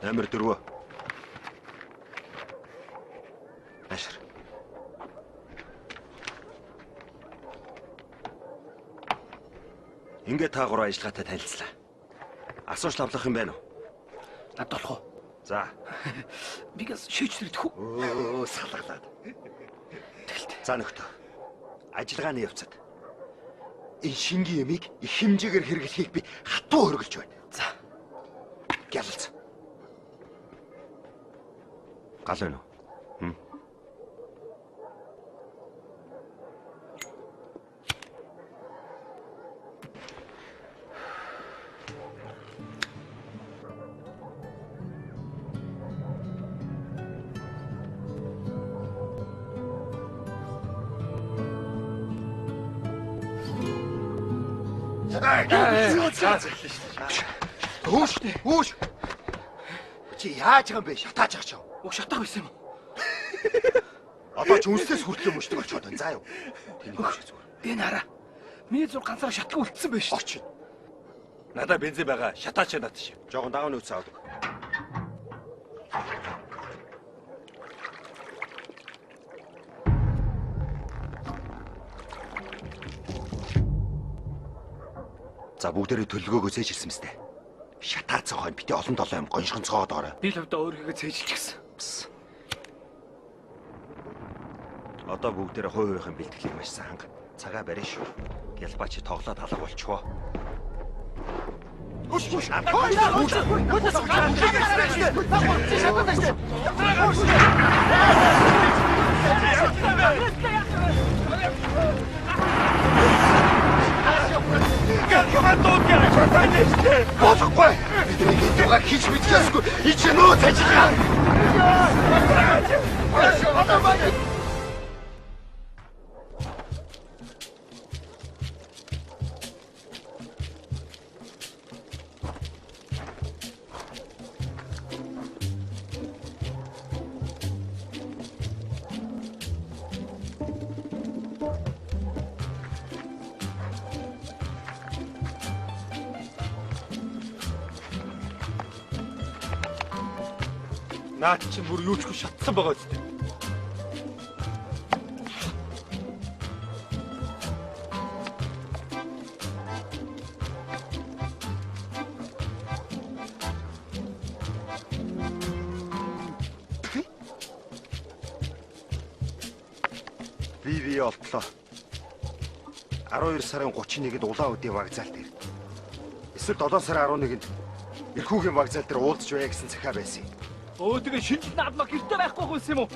Номер 4. Ашир. Ингээд та гурав ажиллагаатай танилцлаа. Асууж тавлах юм байна уу? Над болох уу? За. Бигээс шийдвэрлэх үү? Өө, салгалаад. За нөхдөв. Ажиллагааны явцад энэ шингийн ямиг их хэмжээгээр хэрэглэхийг би хатуу хөргөлж байна. За. Гялалц. Гал байна уу? Үүш. Чи яаж байгаа юм бэ? Шатааж ах чав. Уг шатаах байсан юм уу? Одоо ч үнслээс хүртлээ мөчдөг болчиход байна. За юу. Тэнийг биш зүгээр. Би нараа. Миний зур ганцаараа шатаг үлдсэн байж. Орчин. Надаа бензин байгаа. Шатаач надад шив. Жогон дагаа нүүц авдаг. За бүгдээрээ төлөвлөгөөгөө зээжилсэн мэт. Шатаацсан хойно бити олон долоо юм гоншгонцгоод орой. Би л өвдөө өөрийгөө цээжилж гисэн. Одоо бүгдээрээ хувийнхын бэлтгэлийг маш сайн ханга. Цагаа барина шүү. Гялбачи тоглоод алга болчихвоо. Хүш. Болохгүй. Бидний хэдүүгээ хийж мэдчихсгүй. Ич нөө цажилаа. Наад чинь бүр юу ч шатсан байгаа үстэй. Би олтлоо. 12 сарын 31-нд Улаан өдийн вокзал дээр. Эсвэл 7 сарын 11-нд Ирхүүгийн вокзал дээр уулзж байя гэсэн захиа байсан юм. Өө тэгээ шинжил наадмаа гэртээ байхгүй байсан юм уу?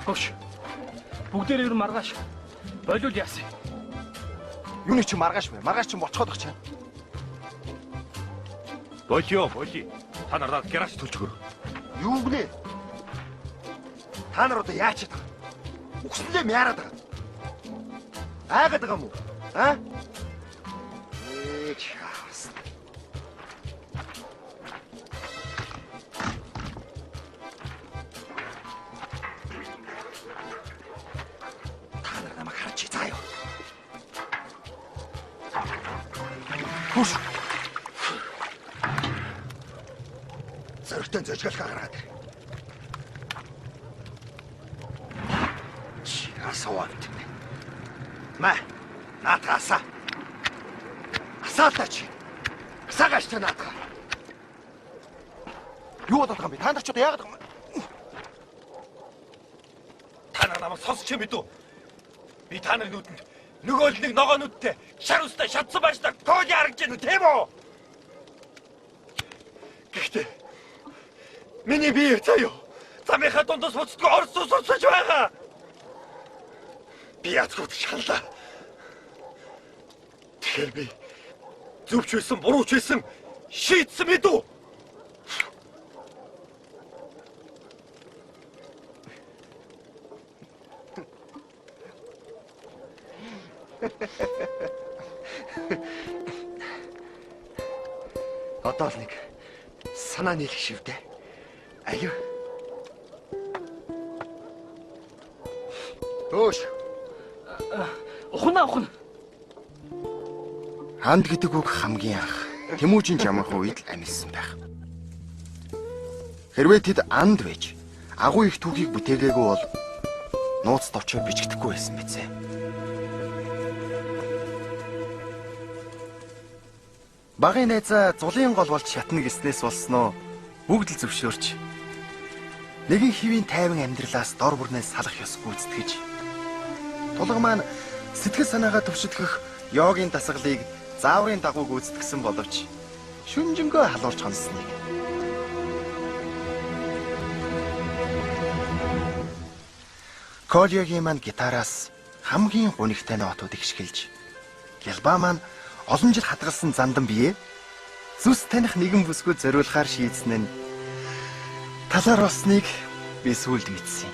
Хөш. Бүгдээрээ ер маргааш. Болиул яасан. Юуны чи маргааш мэ? Маргааш чи бочхоод ах чаа. Болио. Та нар надад гараж төлж өгөр. Юу гэнэ? Та нар одоо яач чадах? Үгсэндээ мяарад байгаа. Айгаад байгаа юм уу? Аа? Чаас. Та нар намайг харж заа юу? Хүш. Зөрөгтөн зөжгөлхөө гаргаад. суугаад байна. Мэ, наатаасаа. Асаалтаач. Асаагаач та наатаа. Юу болоод байгаа юм бэ? Та нар ч одоо яагаад байгаа юм? Та нар намайг сонсч юм бидүү? Би та нарын нүдэнд нөгөө л нэг ногоо нүдтэй шар устай шатсан байштай коли харагдаж байна тийм үү? Гэхдээ миний бие заяа замынхаа дундаас буцдгүй орц усурсаж байгаа. Би язгууд шаллаа. Тэгэхээр би зөвч байсан, бурууч байсан шийдсэн мэдүү? Одоо л нэг санаа нийлэх шивдэ. Аюу. Өөш. Ухна. Ханд гэдэг үг хамгийн анх Тэмүүжин жамынхаа үед л амилсан байх. Хэрвээ тэд анд байж агуу их түүхийг бүтээгээгүй бол нууц товчоо бичигдэхгүй байсан биз. Багын найзаа зулын гол болж шатна гэснээс болсноо бүгд л зөвшөөрч нэгэн хэвийн тайван амьдралаас дор бүрнээс салах ёс гүйцэтгэж тулга маань сэтгэл санаагаа төвшөлгөх йогийн дасгалыг зааврын дагуу гүйцэтгсэн боловч шүнжэнгөө халуурч хонсныг. Колёгийн маань гитараас хамгийн гунигтай нотууд ихшгэлж гялбаа маань олон жил хадгалсан зандан бие зүс таних нэгэн бүсгүй зориулахаар шийдсэн нь талаар болсныг би сүүлд мэдсэн.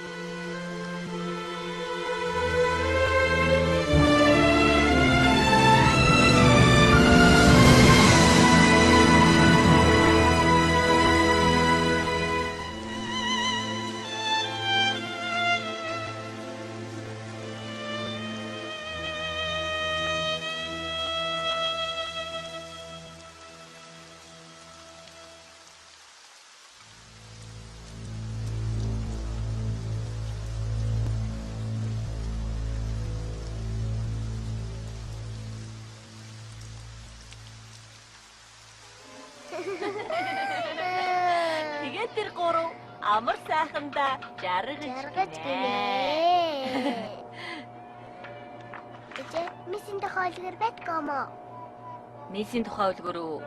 Тэгээд тэр гурав амар сайхандаа жаргаж гинэ. Эцэг мисийн тухай үлгэр байтгаа мó. Мисийн тухай үлгэр үү?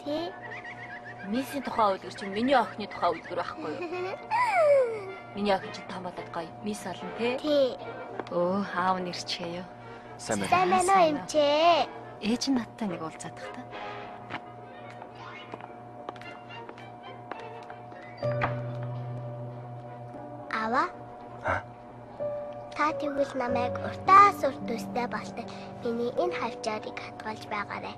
Тий. Мисийн тухай үлгэр чинь миний охины тухай үлгэр байхгүй юу? Миний охин чинь том болоод гоё мис олно тий. Тий. Өө аав нэрчээ юу? Сайн Сайн байна уу эмчээ? Ээж нь надтай нэг уулзаад тах та. Ава. Та тэгвэл намайг уртаас урт үстэй болтой миний энэ хавчаарыг хатгалж байгаарай.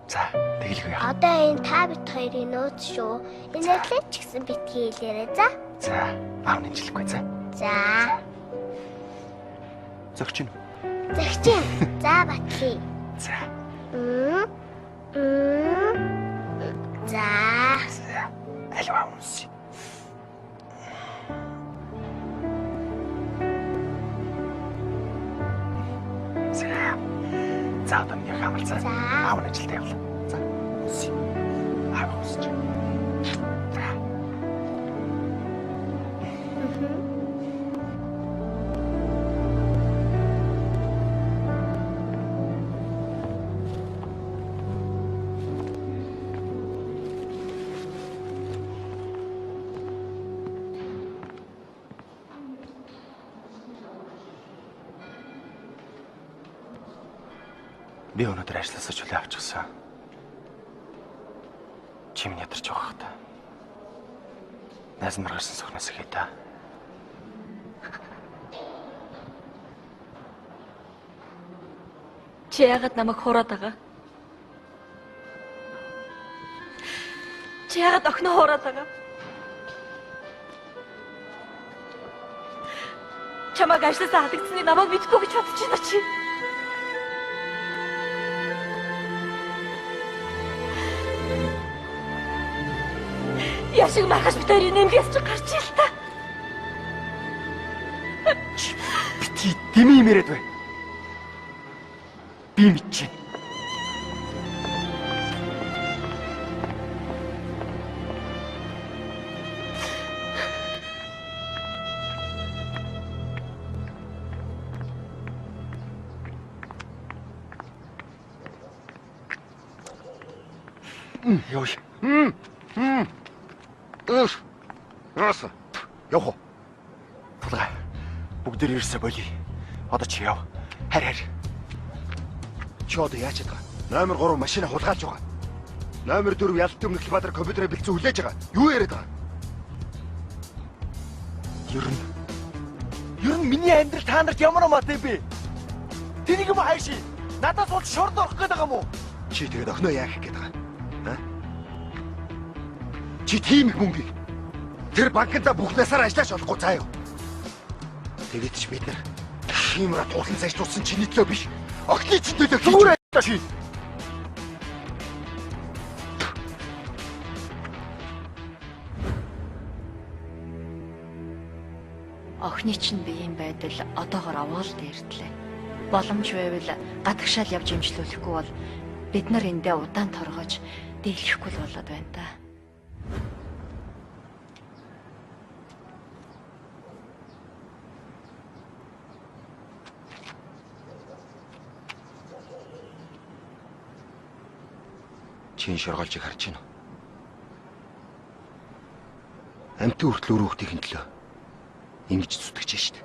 За, тэгэлгүй яах. Одоо энэ та бит хоёрын нууц шүү. Энэ л ч гэсэн битгий хэлээрэй за. За, аав нэмжлэхгүй за. За. Зөгчин. Зөгчин. За батлий. За. За. Альва унс. За, одоо миний хамарцаа. Аав нь ажилдаа явлаа. За, унс. Аав унсч. За. Би өнөөдөр ажилласаа чөлөө авчихсан. Чим ядарч байгаа хата. Найз нар гарсан сохноос ихэд та. Чи яагаад намайг хураад байгаа? Чи яагаад охиноо хураад байгаа? Чамайг ажлаасаа хадагдсаныг намайг мэдгүй гэж бодож байна чи. Яшиг мархаж битэрийн нэмгээс чи гарч ил та. Бит Чи дими юм яриад бай. Би мэдчихэв. Ёо. Яасан? Явах уу? Тулгаа. Бүгд ирсэ болий. Одоо чи яв. Харь. Чи одоо яаж чадгаа? Номер 3 машина хулгайлж байгаа. Номер 4 Ялалтын өмнөх Баатар компьютерээ бэлдсэн хүлээж байгаа. Юу яриад байгаа? Ер нь миний амьдрал та нарт ямар амаатай бэ? Тэнийг юм хайши. Надаас бол шорд орох гээд байгаа юм уу? Чи тэгээд охиноо яах гээд байгаа? Аа? Чи тийм их мөнгө. Тэр банкнда бүх насаар ажиллаж болохгүй заа юу? Тэгээд ч бид нар химраа туулан зайчлуулсан чиний төлөө биш. Охины чинь төлөө хийж байгаа чи. Охины чинь биеийн байдал одоогоор аваал дээртлээ. Боломж байвал гадагшаал явж имжлүүлэхгүй бол бид нар эндээ удаан торгож дийлэхгүй л болоод байна та. Чин шоргоолжийг харж байна уу? Амтын хүртэл өөр хүүхдийн төлөө ингэж зүтгэж штэ.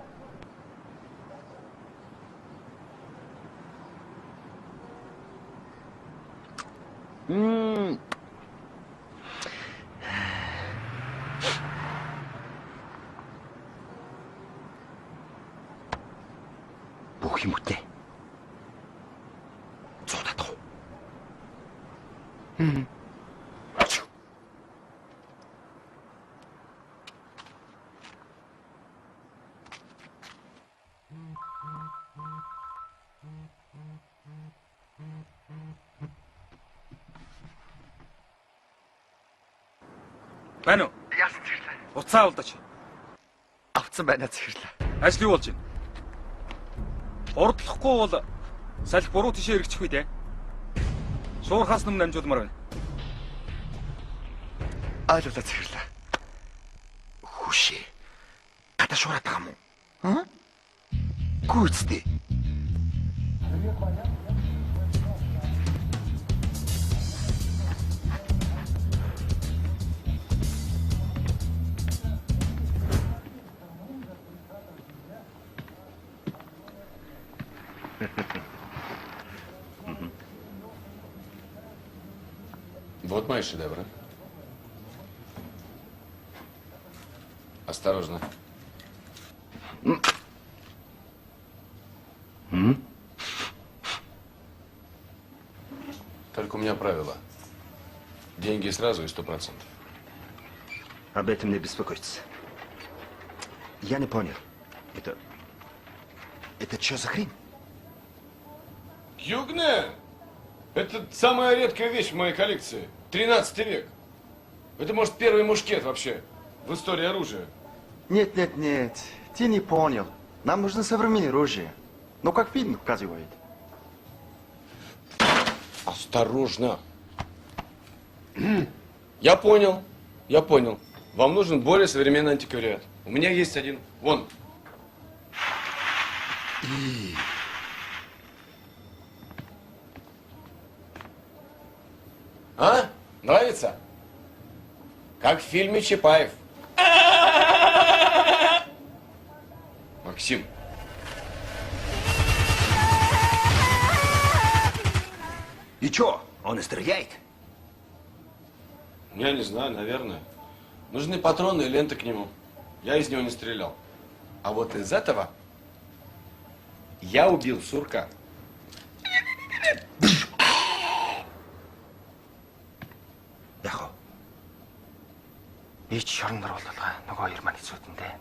Бүх юм үтээ. Цодатах. Байна уу? Яасан зэрлээ. Уцаа алдаач. Авцсан байна зэрлээ. Ажил юу болж байна? Урдлахгүй бол салхи буруу тишээ эргэчих үү дээ. Шуурхаас нүм намжуулмаар байна. Айлуулаа зэрлээ. Хүшээ. Гадаа шуураад байгаа юм уу? Аа? Гүйцтэй. Вот мои шедевры. Осторожно. Только у меня правило. Деньги сразу и 100%. Об этом не беспокойтесь. Я не понял. Это что за хрень? Югне! Это самая редкая вещь в моей коллекции. 13 век. Это, может, первый мушкет вообще в истории оружия. Нет. Ты не понял. Нам нужно современное оружие. Но как фильм показывает. Осторожно. Я понял. Вам нужен более современный антиквариат. У меня есть один. Вон. А? Нравится? Как в фильме Чапаев. Максим. И чё? Он и стреляет? Я не знаю, наверное. Нужны патроны и ленты к нему. Я из него не стрелял. А вот из этого я убил сурка. Яг. Би ч шорон дөрвөлгаа нөгөө хоёр маань хэцүүдэндээ.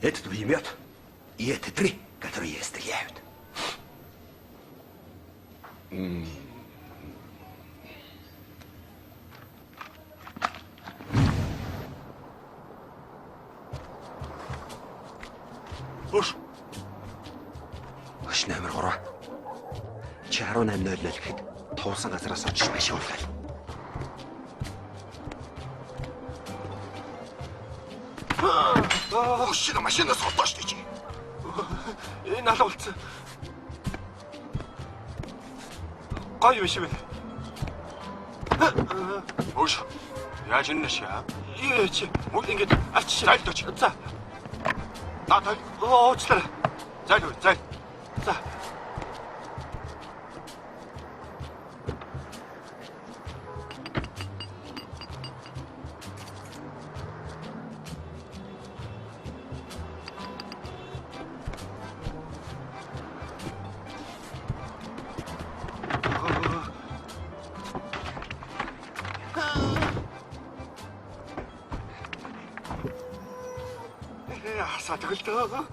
Это пулемет. И это 3, которые стреляют. Өш. Өш номер 3. Чи 18:00 гэхэд туулсан газараас очиж машин уулгая. Өшөө машинаас холдоош тийч. Энэ алга болцсон. Гоё биш үү? Өш. Яаж энэ нэшээ? Ээч, мөн ингэж авчиж зайлдооч. За. Натай. Уучлаарай. Зайл. За. Асаа тэгэлдөө.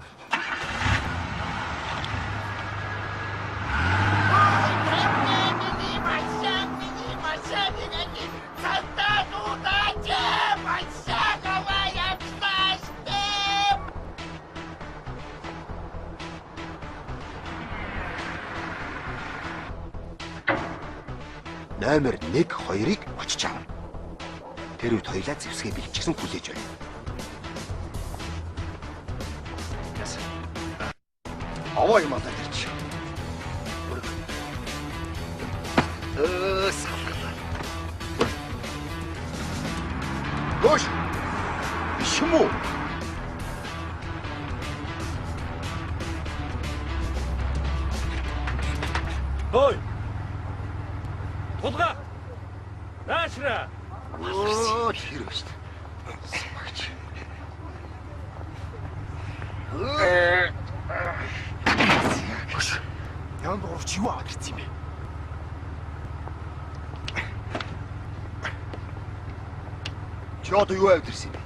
Номер 1, 2-ыг очиж аав. Тэр үед хоёлаа зэвсгээ бэлчгсэн хүлээж байна. Аваа юм атаа тэрч. Салхалаа. Гош. Шимүү. Ой. Тулга. Наашра. Оо, хэрэг шүү дээ. Яан дуурч юу аваад ирсэн юм бэ? Чи одоо юу аваад ирсэн юм бэ?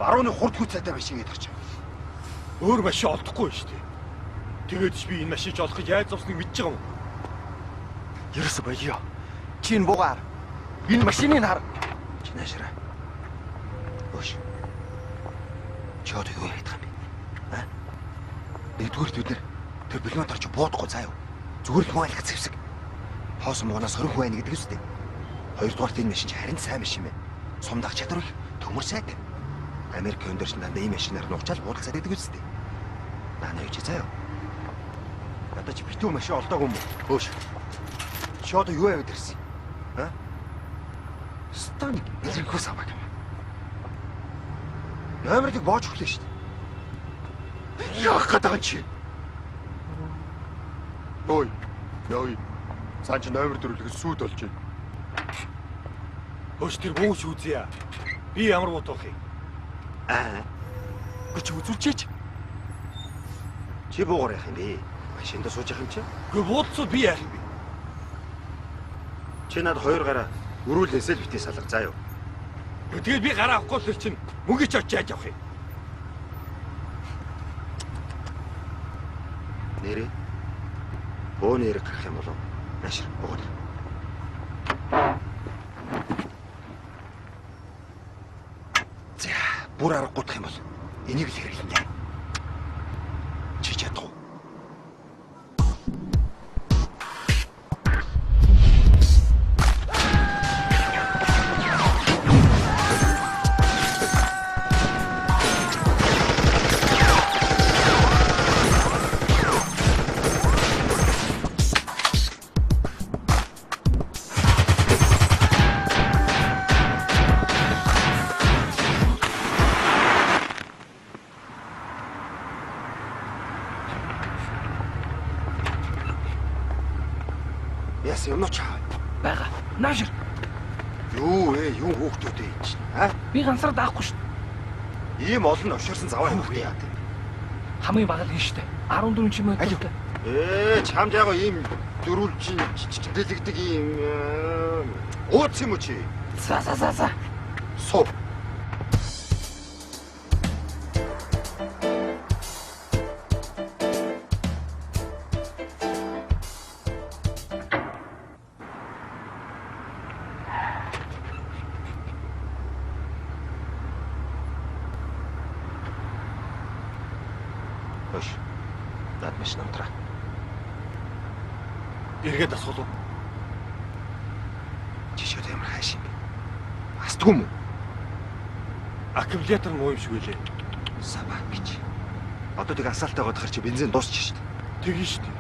Барууны хурд хүчтэй машин гээд гарч байгаа. Өөр машин олдохгүй шүү дээ. Тэгээд ч би энэ машинч олох яаж зовсныг мэдж байгаа юм. Ерөөсө болио. Чи энэ бугаар. Энэ машиныг хар. Чи наашраа. Өш. Чи одоо юу хийх юм бэ? Нэгдүгürt бид нэр тэр бэлмэд орж буудахгүй заа юу. Зүгээр л хуваалах зэвсэг. Хоос муунаас хорих байна гэдэг үстэй. Хоёрдугаарт энэ машин харин сайн машин байна. Сумдах чадвар их, төмөр сайтай. Америк өндөрч надад ийм машинаар нуучаал буудалцаад байдаг үстэй. Наа юу ч заа юу. Надад ч битүү машин олдоогүй юм уу? Өш. Чи одоо юу яваад ирсэн? Станик нэрхүү самаг юм. Номерыг боож өглөө шүү дээ. Яах гэдэг чи? Ой, яа. Цаан чи номер дөрвөлгөөс сүйд болж байна. Хөш тэр бүүш үзье. Би ямар бодох юм? Чи үзүүлчихээч. Чи буугаар яах юм бэ? Машинд сууж явах юм чи? Гүй буудсууд би яах юм бэ? Чи надад 2 гараа өрүүлээсээ л битээ салга заа юу. Тэгээд би гараа авахгүй л чинь мөнгө ч очиж явах юм. Нэрээ. Бөөний хэрэг гарах юм болов. Наашир буугаад. За, бүр аргагүй юм бол энийг л хэрэглэнэ. Чи чадах уу? Юмноо чаа. Бага. Наашир. Юу юу хөөхтүүд ээ чинь. Би ганцаар даахгүй шүү дээ. Ийм олон овширсан заваа хөөхтэй яа. Хамгийн бага л хийн шүү дээ. 14 ч юм уу. Чамд яг ийм дөрвөлжин дэлэгдэг ийм ууц юм уу чи? За. Суу. Хөөш. Наад маш намтраа. Эргээд асуул уу? Жишээд ямар хайш юм бэ? Астгүй юм уу? Аккумулятор муу юм шиг үлээ. Сабаа гэж. Одоо тийг асаалтайгаа дахар чи бензин дуусчих шүү дээ. Тэгнь шүү дээ.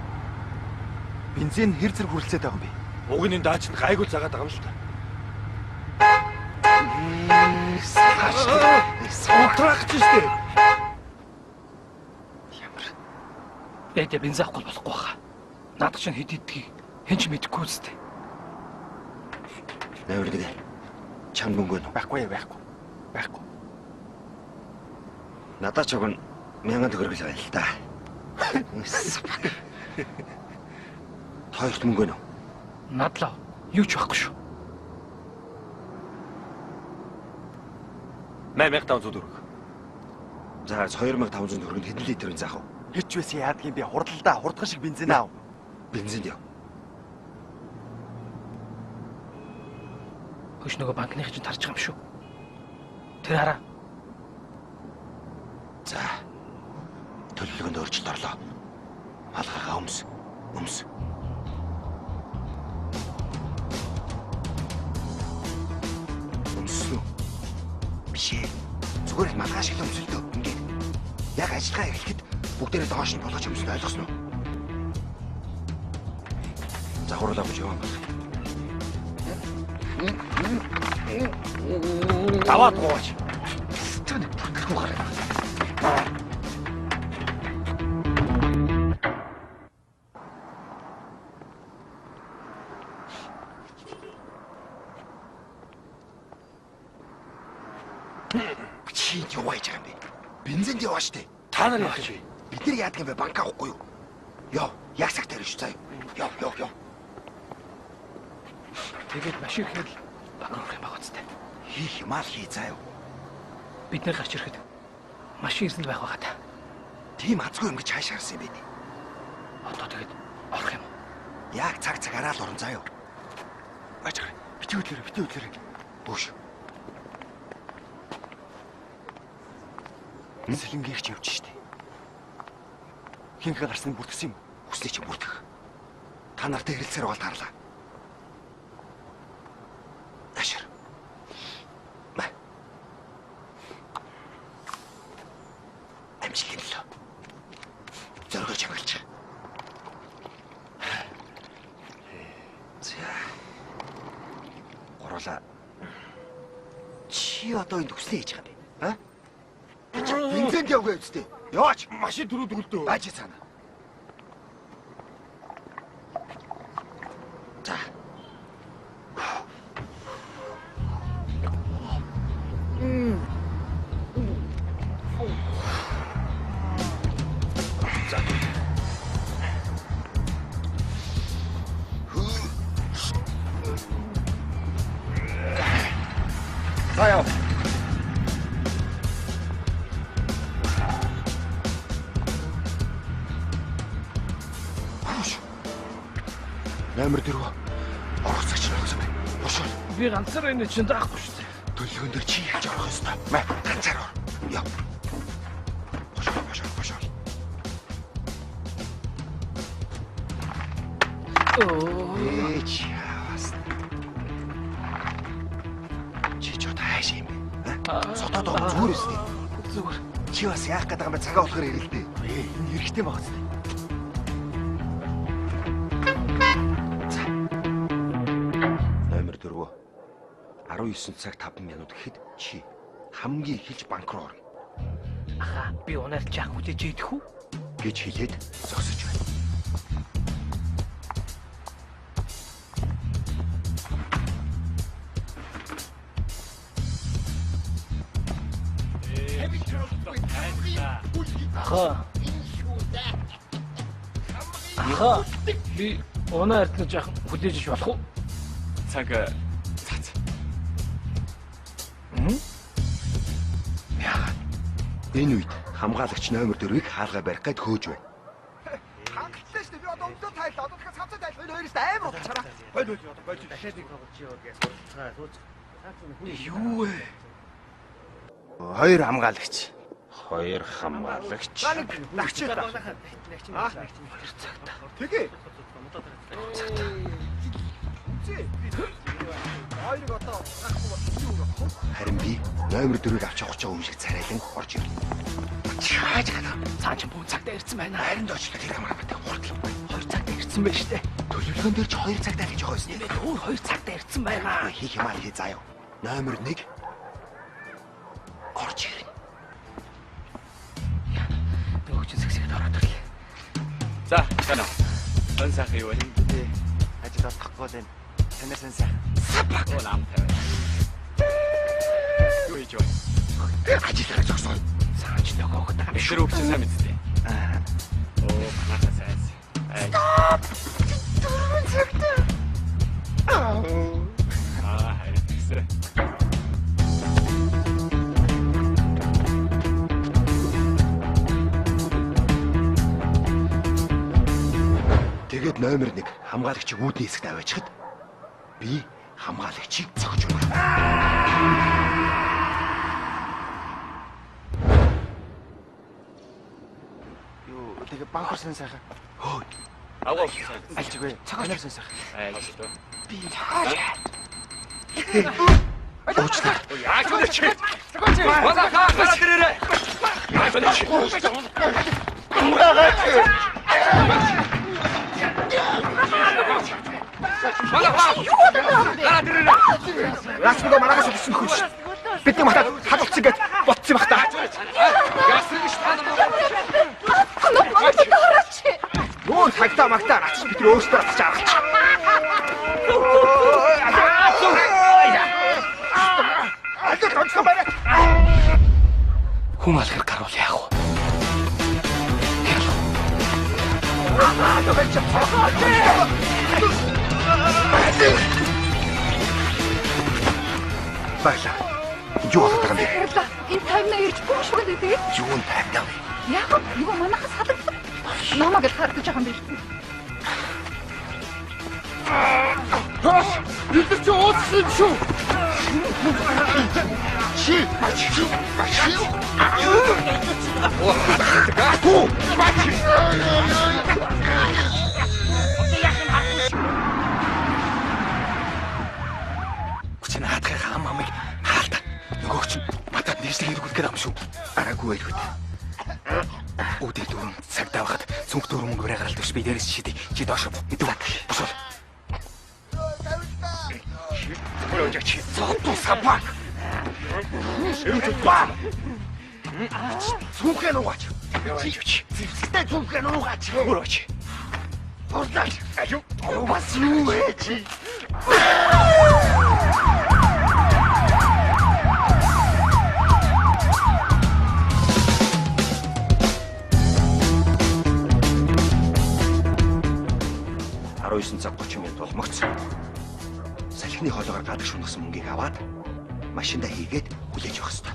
Бензин хэр зэрэг хүрэлцээд байгаа юм бэ? Уг нь энэ даачид гайгүй цагаад байгаа юм л та. Сатрах ч шүү дээ. Ээдэ бензин авахгүй болохгүй хаа. Наадах чинь хэд идгийг хэн ч мэдэхгүй үстэй. Навэр гэдэг. Чам мөнгө нь Байхгүй. надад ч уг нь 1000 төгрөг л байна л да. Хоёрт мөнгө нь. Надлаа юу ч байхгүй шүү. 8500 төгрөг. За 2500 төгрөг нь хэдэн литрийн заах вэ? Хэч байсан яадгийн би хурдалдаа хурдхан шиг бензин аав. Бензинд яв. Хөш нөгөө банкных чинь тарж байгаа юм шүү. Тэр хараа. За. Төлөвлөгөөнд өөрчлөлт орлоо. Малгайгаа өмс. Өмснө. Бишээ. Зүгээр л малгай шиг өмсөлтөө. Ингээд. Яг ажиллагаа эхлэхэд бүгдээрээ доош нь болгож өмснө, ойлгосноо? За хурлаа гэж яваа байна. Даваад гооч. Тэний бүртгэхгүй гараа. Чи юу яаж байгаа юм бэ? Бензинд яваа штэ. Та нар яах вэ? Бид нар яадаг юм бэ? Банк авахгүй юу? Яв, яг цагтаа ирж заяа. Яв. Тэгээд машин ихэд банк руу явах байгаа үстэй. Хийх юм аа хий заяа. Бид нэр гарч ирэхэд машин ирсэн л байх байгаа та. Тийм хацгүй юм гэж хааш харсан юм бэ? Одоо тэгээд орох юм уу? Яг цагаараа л орон заяа. Бааж гараа. Бити хөдлөрөө. Бөөш. Сэлэнгийгч явж штэ. Хинхэ гарсныг бүртгэсэн юм. Хүслээ чи бүртгэх. Та нартай хэрэлцээр бол тарлаа. Ашир. Амжилт л. Зоргож амгалж. За. Гурлаа. Чи одоо энд хүслээ хийж байгаа юм бэ? А? Бензинд явгаа үстэй. Яваач. Машин дөрөв дөрөлдөө. Бааж цаана. За. За яа. Номер 4. Оросч болсон бай. Бошоо. Би ганцаар энэ чинь даахгүй шүү дээ. Төлөвлөгөөн дээр чи хийж орох ёстой. Мэ ганцаар ор. Яв. Бошоо. Эч яавас. Чи ч тааш юм бэ? Содод зүгээр өстэй. Зүгээр. Чи бас яах гээд байгаа юм бэ? Цагаа болохоор ирэлдэ. Энэ хэрэгтэй байгаа зү. Номер 4. 19 цаг 5 минут гэхэд чи хамгийн эхэлж банк руу орно. Аха, би унаад жаах үдэж идэх үү? Гэж хэлээд зогсож байна. Аха. Би унаад жаах үдэж иж болох уу? Цаг цац. Яагаад? Энэ үед хамгаалагч номер 4-ийг хаалгаа барих гээд хөөж байна. Хангалтлаа шүү дээ. Би одоо өмдөө тайлаа. Одоо дахиад цавцаа тайлах хоёроо амар удаа. Бод. Дахиад нэг тоглож яваа гэж сурцгаа. Юу вэ? Хоёр хамгаалагч. хоёр хамгаалагч. Нагч. Тэгээ. Харин би номер 4-ийг авч явах гэж байгаа юм шиг царайлан орж ирлээ. Чааж хаа. Цаан ч бүү цагтаа ирсэн байна. Харин доочлоо тэр хамгаалагтай хурдлаа. 2 цагтаа ирсэн байна штэ. Төлөвлөгөөн дээр ч 2 цагтаа гэж байгаа юм. Нэмээд өөр 2 цагтаа ирсэн байна. Хийх юм аа хий заяа. Номер 1 орж ирнэ. Нөгөөч зэгсэгэд ороод ирлээ. За, тань. Эн сайхан юу вэ? Ажил олохгүй л энэ. Танаас энэ сайхан. Сапак. Оо намтай байна. Юу хийж байна? Ажиллаараа зогсоо. Саач нөгөөхөд Тэр өвчин сайн мэдтээ. Оо, манайхаа сайн. Стоп! Дөрвөн цагтаа. Харин тэгсэ. Тэгээд номер 1 хамгаалагчийг үүдний хэсэгт аваачхад би хамгаалагчийг цогж өгнө. Юу тэгээ банкерсэн сайхан. Хөөе. Аваа. Альчгүй. Цагаарсан сайхан. Айлчлаа. Би Уучлаа. Яаж вэ чи? Ваа хаа гараад ирээрэй. Яаж вэ чи? Лаасмаа манагаас ирсэн хүн шүү. Бидний матад хадгалсан гэж ботсон байх та. Юу цагтаа магтаа нач бид өөрсдөө атж авах. Хүн алхар гарвал яах вэ? Баяла. Юу болоод байгаа юм бэ? Энэ таймнаа ирж бүх шиг тэгээд Юу нь тайвнаа вэ? яг юу манахаас хадгалсан. Намаг л харагдаж байгаа юм биш. Бид ч уусан шүү. Чи. Хүчин хатгах хам амыг хаалта. Нөгөөч нь матад нийслэг хэрэглэх гээд ам шүү. Араагүй байлгүй. Өдөр дөрөв цаг давахад цүнх дөрөв мөнгө гаргалт биш би дээрээс шидий. Чи доош мэдв. Босол. Project зоту сапак. Бам. Цүнхэн угаач. Зэвсэгтэй цүнхэн угаач. Өрөөч. Борлаа. Аюу. Бас юу вэ чи? Цаг 30 минут болмогц. Салхины хоолойгоор гадагш унагсан мөнгийг аваад машиндаа хийгээд хүлээж явах ёстой.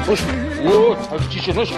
О, чичи, наш.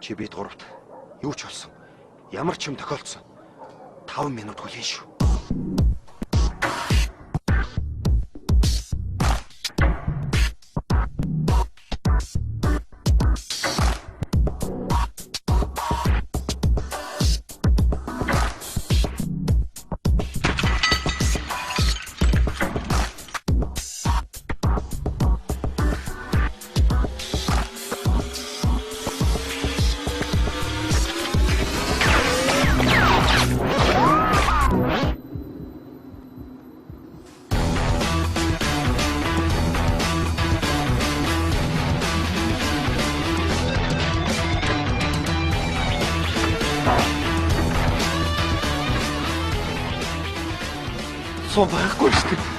Чи бид гуравт юу ч болсон. Ямар ч юм тохиолдсон. 5 минут хүлээн шүү. Сум байхгүй шүү дээ.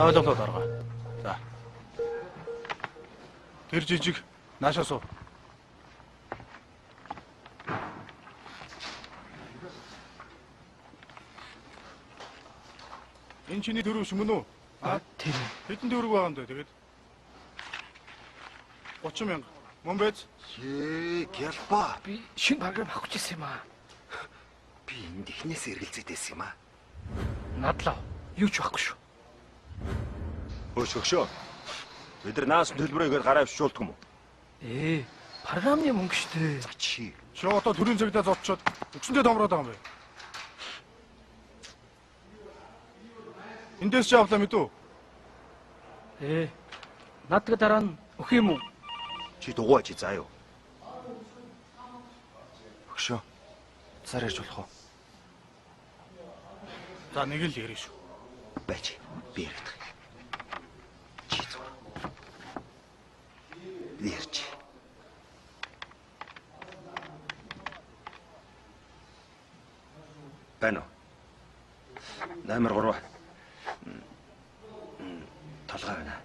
Ойлголоо дарга. За. Тэр жижиг наашаа суу. Энэ чиний дөрөв шүү мөн үү? Тийм. Хэдэн дөрөв байгаа юм даа тэгээд 30,000. Мөн байж? Гялба. Би шинэ програм авах гэсэн юм аа. Би энд ихнээс эргэлзээдсэн юм аа. Надлаа. Юу ч байхгүй шүү. Өшөө. Бид нар наасан төлбөрөөр гараа авчуулдаг юм уу? Програмны мөнгө шүү дээ. За чи. Чи одоо төрийн цагтаа зодчоод өксөндөө томроод байгаа юм бэ? Эндээс ч авлаа мэдүү? Надад дараа нь өгөх юм уу? Чи дугуйч заа юу? Өгшөө. Цаар ярьж болох уу? За нэг л ярина шүү. Байж. Би ярих. Чи зур. Ярьж. Бано. Номер 3. Толгой байна.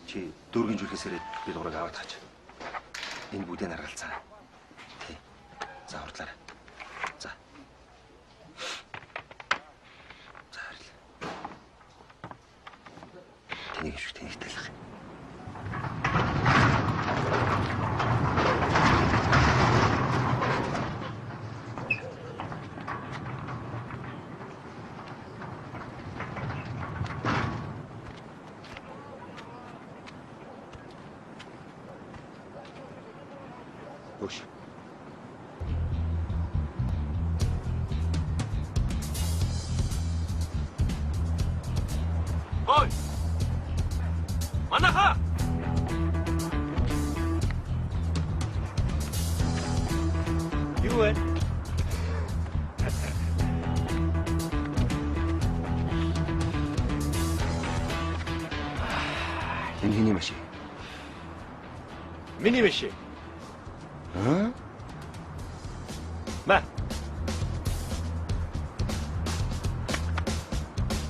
Чи дөрвийн жүлхээс ирээд би дуурайг аваад тааж. Энэ бүдийг харгалцаа. Тий. За хурдлаарай. За. За харъя. Тэнийг шүү тэнийг талах. Өш. Ой! Манаха! Юу вэ? Миний биш. Аа? Маа.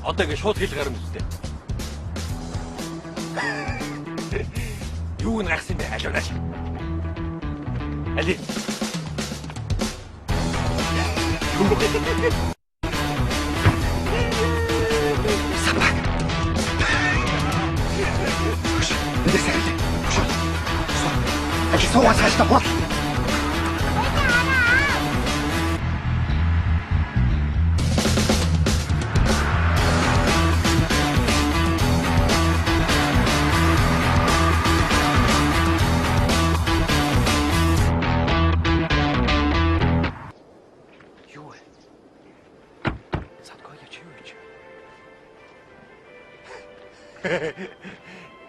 Одоо ингэ шууд хэл гарна үстэй. Юу нагсан бэ? Алиунаш. Али. Сабак. Эндээс арай. Ачи суугаа цаашдаа бод.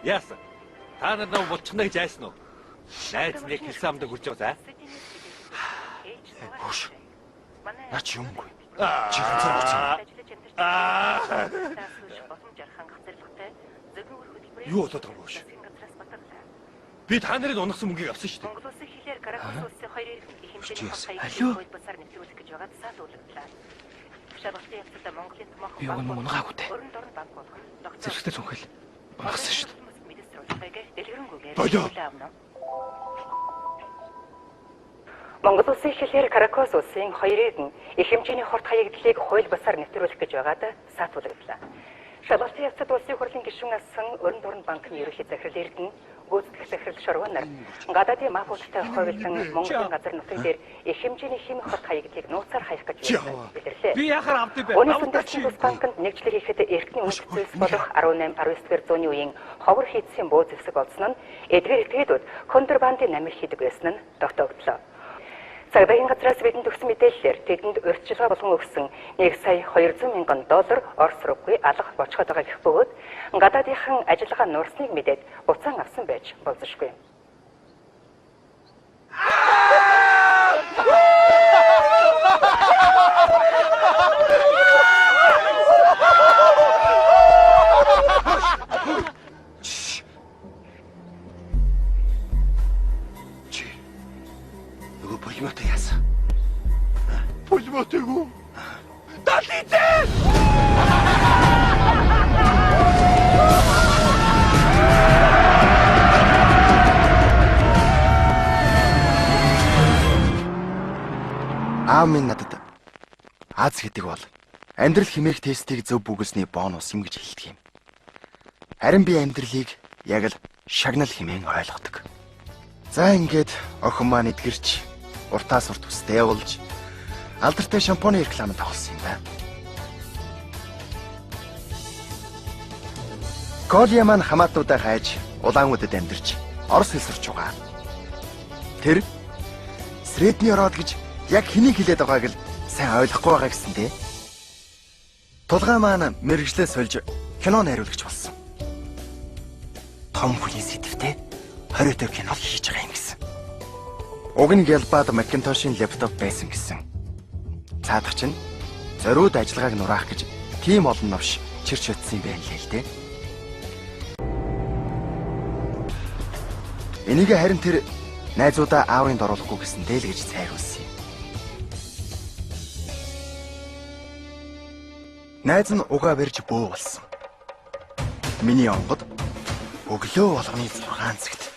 Яасан? Та нар нөө болчихно гэж айсан уу? Найз нэг хэлсэн амд хүрч байгаа за. Хөөш. Наач юмгүй. Чи ганцаар болсон. Юу болоод байгаа юм бэ? Би та нарын унагсан мөнгийг авсан шүү дээ. Алуу. Би өгн мунгаагүй дээ. Зэрэгтэй цүнхэл. Унагсан шүү дээ. Болоо. Монгол Улсын хэлээр Каракас улсын 2-ын их хэмжээний хорт хаягдлыг хууль бусаар нэвтрүүлэх гэж байгаад саатуулгдлаа. Шалгалтын явцад улсын хурлын гишүүн асан Өрн дуран банкны ерөнхий захирал Эрдэнэ гүйцэтгэх захирал Шорвон нар гадаадын мафиатай хойволон Монголын газар нутаг дээр их хэмжээний химийн хорт хаягдлыг нууцаар хаях гэж илэрлээ. Би яхаар авдыг бэ? Өнөөдөр Улс банкнд нэгжлэр хийхэд эртний үнэт зүйлс болох 18 19-р зууны үеийн ховор хийдсийн буу зэвсэг олдсон нь эдгээр этгээдүүд контрабандын намир хийдэг байсан нь тогтогдлоо. Цагдагийн газраас бидэнд өгсөн мэдээллээр тэдэнд урьдчилгаа болгон өгсөн 1,200,000 доллар Орос руугүй алга бочгоод байгаа гэх бөгөөд гадаадынхан ажиллагаа нуурсныг мэдээд буцаан авсан байж болзошгүй. Пулеметы яасан. Пулеметыг үү? Далидээ! Аав минь надад Аз гэдэг бол амьдрал хэмээх тестийг зөв бүгэлсний бонус юм гэж хэлдэг юм. Харин би амьдралыг яг л шагнал хэмээн ойлгодог. За ингээд охин маань эдгэрч уртаас урт үстэй явуулж алдартай шампуны рекламанд тоглосон юм байна. Колия маань хамаатнуудаа хайж улаануудад амьдарч Орос хэл сурч байгаа. Тэр Средний ороод гэж яг хэнийг хэлээд байгааг л сайн ойлгохгүй байгаа гэсэн дээ. Тулгай маань мэрэгжлээ сольж кино найруулагч болсон. Том хүний сэдвтэй 20 кино хийж байгаа юм гэсэн. Уг нь Гялбад Макинтошийн лаптоп байсан гэсэн. Цаадах чинь зориуд ажиллагааг нураах гэж тийм олон новш чирч утсан юм байна л дээ. Энийг харин тэр найзуудаа ааврын доруулахгүй гэсэн дээл гэж цайруулсан юм. Найз нь угаа барьж бөө болсон. Миний онгод өглөө болгоны 6 цагт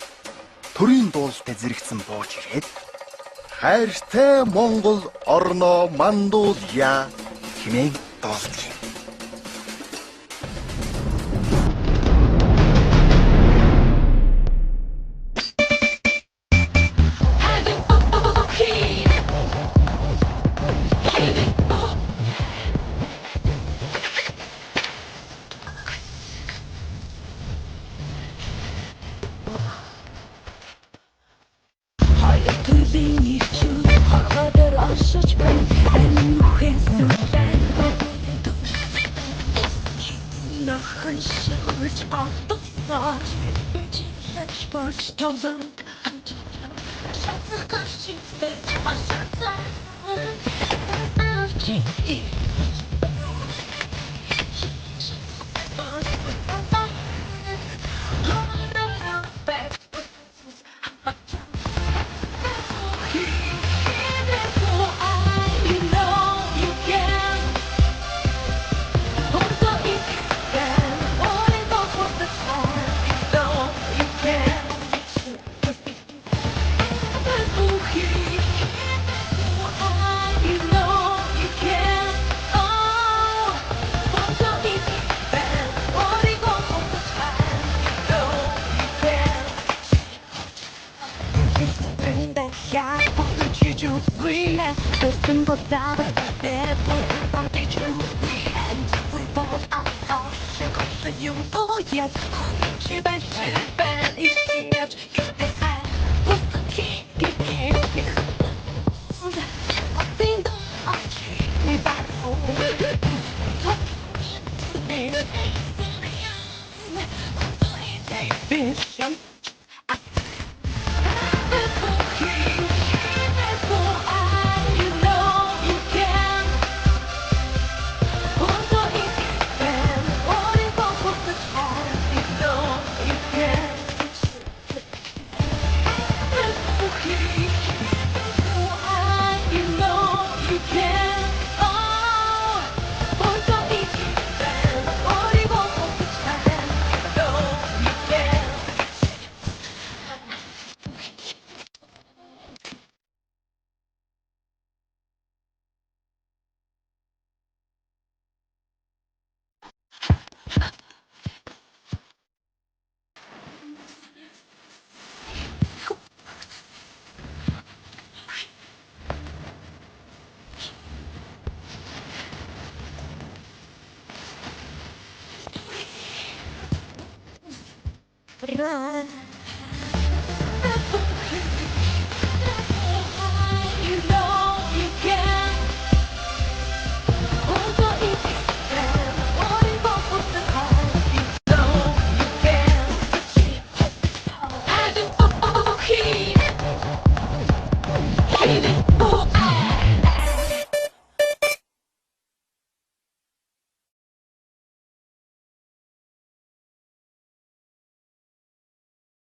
төрийн дуулалтай зэрэгцэн бууж ирээд хайртай Монгол орноо мандуулъя хэмээн дуулдаг юм. Я буду чуть-чуть выля, то есть вода, это там течет. You know yes, she been is yet you decide. I think me back vision.